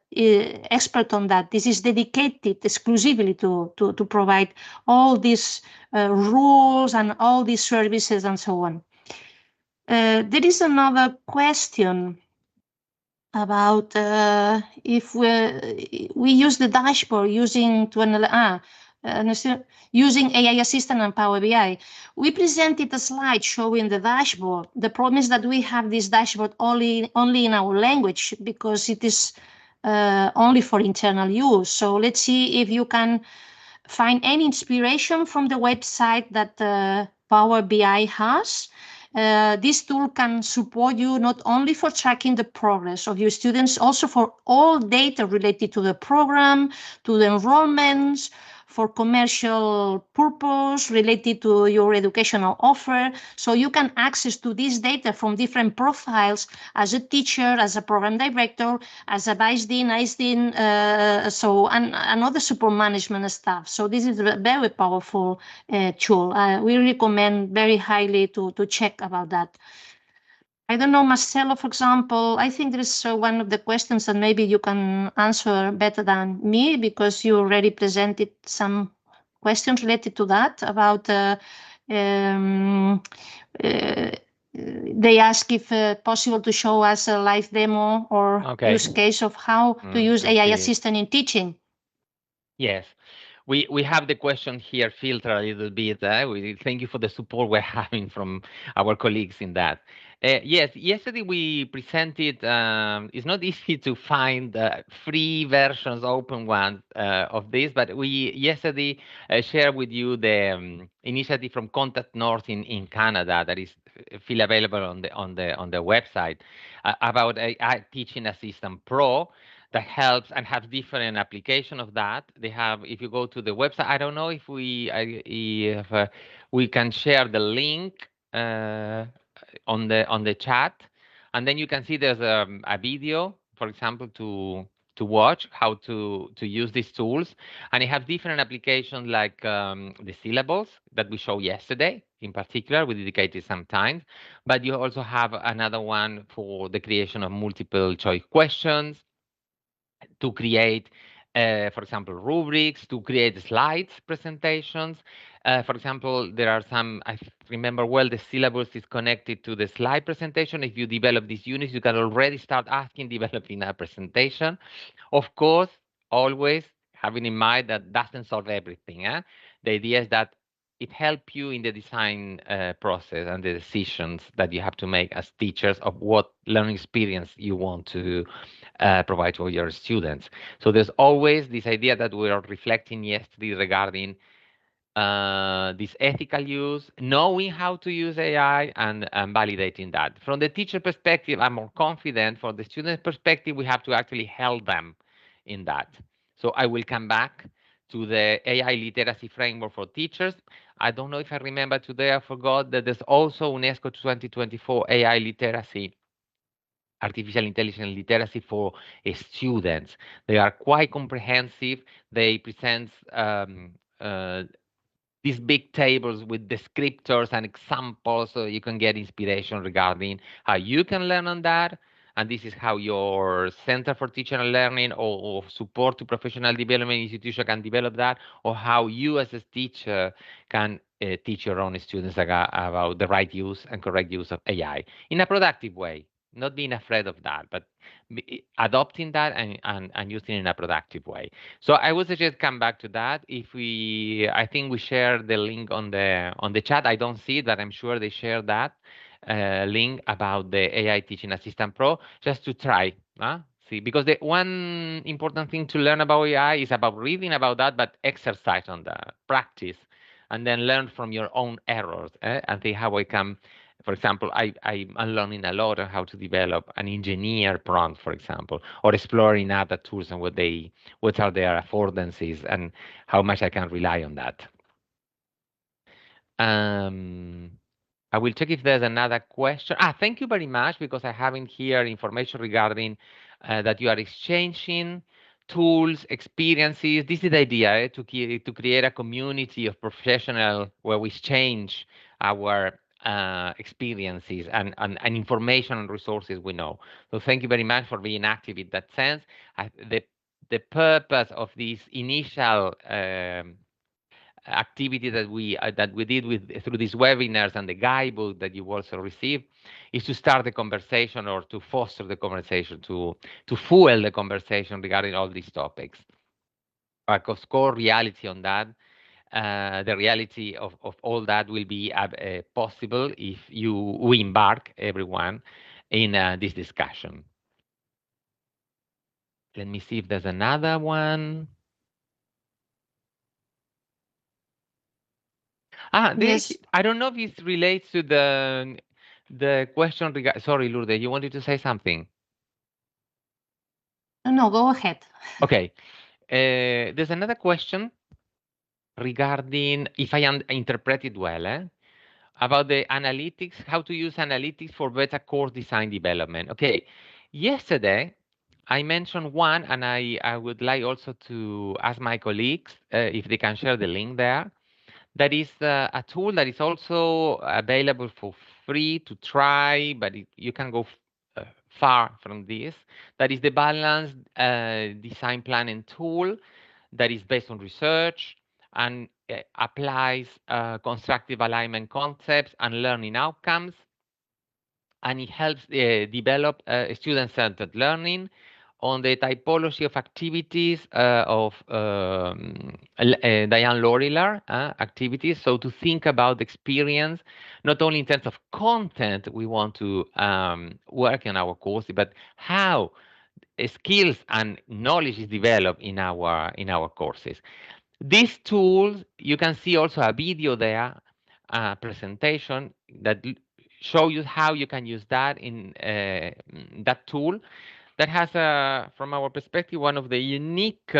A: expert on that. This is dedicated exclusively to provide all these rules and all these services and so on. There is another question about if we use the dashboard using using AI Assistant and Power BI. We presented a slide showing the dashboard. The problem is that we have this dashboard only in our language because it is only for internal use. So let's see if you can find any inspiration from the website that Power BI has. This tool can support you not only for tracking the progress of your students, also for all data related to the program, to the enrollments, for commercial purpose related to your educational offer. So you can access to this data from different profiles as a teacher, as a program director, as a vice dean, ICE-dean, and other support management staff. So this is a very powerful tool. We recommend very highly to check about that. I don't know, Marcelo, for example, I think there is one of the questions that maybe you can answer better than me because you already presented some questions related to that about they ask if possible to show us a live demo or use case of how to use AI assistant in teaching.
B: Yes. We have the question here filter a little bit. We thank you for the support we're having from our colleagues in that. Yes, yesterday we presented. It's not easy to find free versions, open ones of this, but we yesterday shared with you the initiative from Contact North in Canada that is still available on the website about a teaching assistant pro that helps and have different application of that. They have, if you go to the website, I don't know if we can share the link on the chat, and then you can see there's a video, for example, to watch how to use these tools, and it have different applications like the syllables that we showed yesterday. In particular, we dedicated some time, but you also have another one for the creation of multiple choice questions, to create, for example, rubrics, to create slides presentations. For example, there are some, I remember well, the syllabus is connected to the slide presentation. If you develop these units, you can already start asking, developing a presentation. Of course, always having in mind that doesn't solve everything. The idea is that it helps you in the design process and the decisions that you have to make as teachers of what learning experience you want to provide to your students. So there's always this idea that we are reflecting yesterday regarding this ethical use, knowing how to use AI, and validating that. From the teacher perspective, I'm more confident. For the student perspective, we have to actually help them in that. So I will come back to the AI literacy framework for teachers. I don't know if I remember today, I forgot that there's also UNESCO 2024 AI literacy, artificial intelligence literacy for students. They are quite comprehensive. They present these big tables with descriptors and examples so you can get inspiration regarding how you can learn on that. And this is how your Center for Teaching and Learning or support to professional development institution can develop that, or how you as a teacher can teach your own students about the right use and correct use of AI in a productive way, not being afraid of that, but adopting that and using it in a productive way. So I would suggest come back to that. I think we share the link on the chat. I don't see it, but I'm sure they share that link about the AI Teaching Assistant Pro, just to try. See, because the one important thing to learn about AI is about reading about that, but exercise on that, practice, and then learn from your own errors, and see how I can. For example, I'm learning a lot on how to develop an engineer prompt, for example, or exploring other tools and what are their affordances and how much I can rely on that. I will check if there's another question. Thank you very much, because I have in here information regarding that you are exchanging tools, experiences. This is the idea, to create a community of professionals where we exchange our experiences and information and resources we know. So thank you very much for being active in that sense. The purpose of this initial activity that we did through these webinars and the guidebook that you also received is to start the conversation, or to foster the conversation, to fuel the conversation regarding all these topics. Because core reality on that, the reality of all that will be possible if we embark everyone in this discussion. Let me see if there's another one.
A: Yes.
B: I don't know if it relates to the question regarding. Sorry, Lourdes, you wanted to say something?
A: No, go ahead.
B: Okay. There's another question regarding, if I interpret it well, about the analytics, how to use analytics for better course design development. Okay. Yesterday, I mentioned one, and I would like also to ask my colleagues if they can share the link there. That is a tool that is also available for free to try, but you can go far from this. That is the balanced design planning tool that is based on research, and applies constructive alignment concepts and learning outcomes, and it helps develop student-centered learning on the typology of activities of Diane Lorilar activities. So to think about the experience, not only in terms of content we want to work in our course, but how skills and knowledge is developed in our courses. These tools, you can see also a video there, presentation that show you how you can use that in that tool that has, from our perspective, one of the unique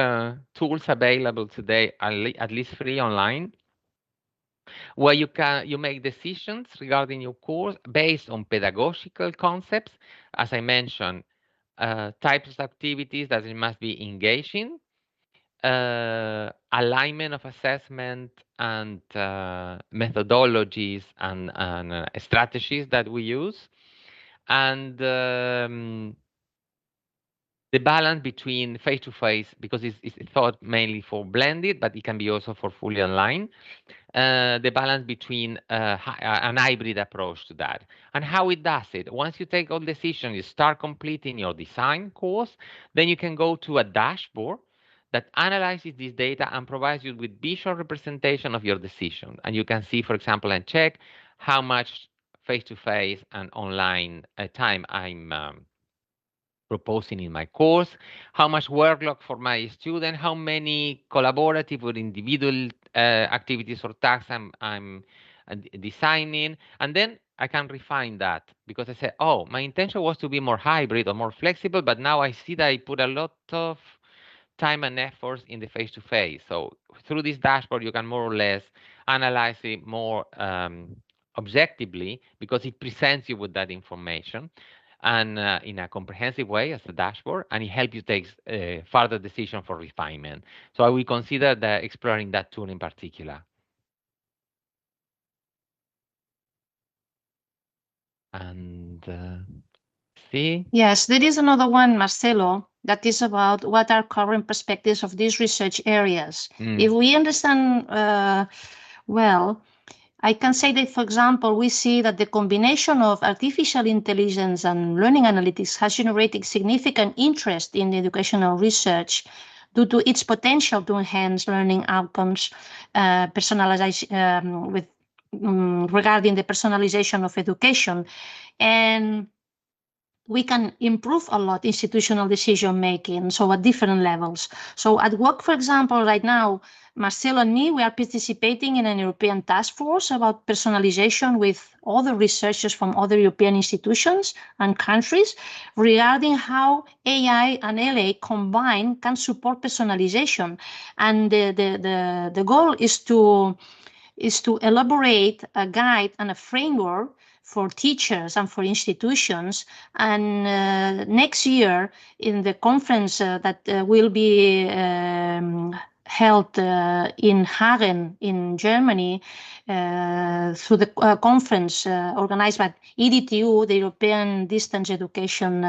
B: tools available today, at least free online, where you make decisions regarding your course based on pedagogical concepts, as I mentioned, types of activities that it must be engaging, alignment of assessment and methodologies and strategies that we use, and the balance between face-to-face, because it's thought mainly for blended, but it can be also for fully online. The balance between an hybrid approach to that. And how it does it. Once you take all decisions, you start completing your design course, then you can go to a dashboard that analyzes this data and provides you with visual representation of your decision. And you can see, for example, and check how much face-to-face and online time I'm proposing in my course, how much workload for my student, how many collaborative or individual activities or tasks I'm designing, and then I can refine that because I say, oh, my intention was to be more hybrid or more flexible, but now I see that I put a lot of time and efforts in the face-to-face. So through this dashboard, you can more or less analyze it more objectively because it presents you with that information and in a comprehensive way as a dashboard, and it helps you take further decision for refinement. So I will consider exploring that tool in particular. And see?
A: Yes, there is another one, Marcelo, that is about what are current perspectives of these research areas. If we understand well, I can say that, for example, we see that the combination of artificial intelligence and learning analytics has generated significant interest in educational research due to its potential to enhance learning outcomes, regarding the personalization of education. And we can improve a lot institutional decision making, so at different levels. So at work, for example, right now, Marcelo and me, we are participating in an European task force about personalization with other researchers from other European institutions and countries regarding how AI and LA combined can support personalization. And the goal is to elaborate a guide and a framework for teachers and for institutions. And next year, in the conference that will be held in Hagen in Germany, through the conference organized by EDTU, the European Distance Education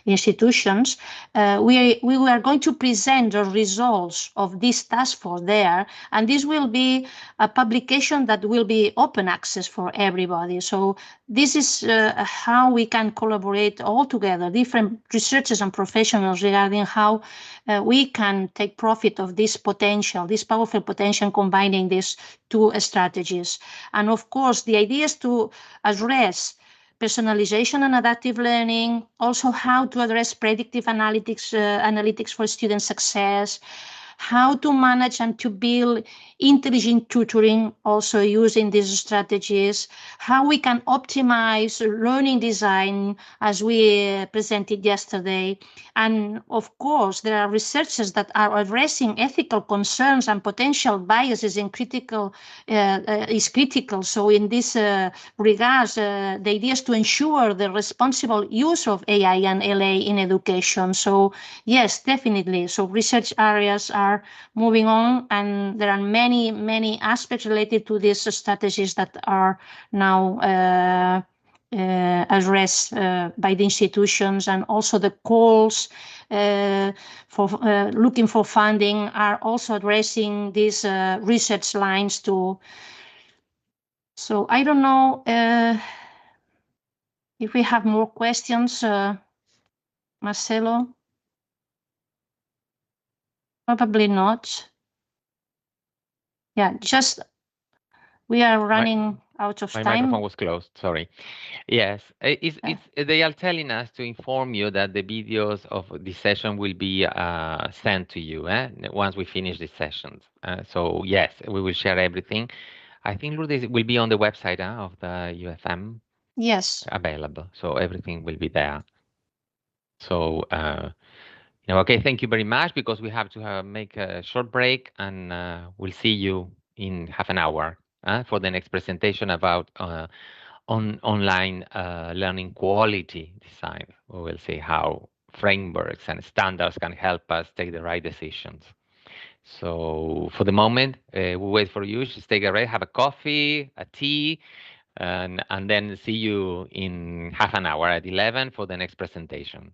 A: Institutions, we are going to present the results of this task force there, and this will be a publication that will be open access for everybody. So this is how we can collaborate all together, different researchers and professionals, regarding how we can take profit of this potential, this powerful potential, combining these two strategies. And of course, the idea is to address personalization and adaptive learning, also how to address predictive analytics for student success, how to manage and to build intelligent tutoring, also using these strategies, how we can optimize learning design, as we presented yesterday. And of course, there are researchers that are addressing ethical concerns and potential biases is critical. So in this regards, the idea is to ensure the responsible use of AI and LA in education. So yes, definitely. So research areas are moving on, and there are many aspects related to these strategies that are now addressed by the institutions, and also the calls for looking for funding are also addressing these research lines too. So I don't know if we have more questions, Marcelo. Probably not. Yeah, just we are running out of
B: My
A: time.
B: microphone was closed, sorry. Yes, they are telling us to inform you that the videos of this session will be sent to you once we finish the sessions. So yes, we will share everything. I think Lourdes will be on the website of the UFM.
A: Yes.
B: Available, so everything will be there. So, okay, thank you very much, because we have to make a short break, and we'll see you in half an hour for the next presentation about online learning quality design. We will see how frameworks and standards can help us take the right decisions. So for the moment, we wait for you. Just take a break, have a coffee, a tea, and then see you in half an hour at 11 for the next presentation.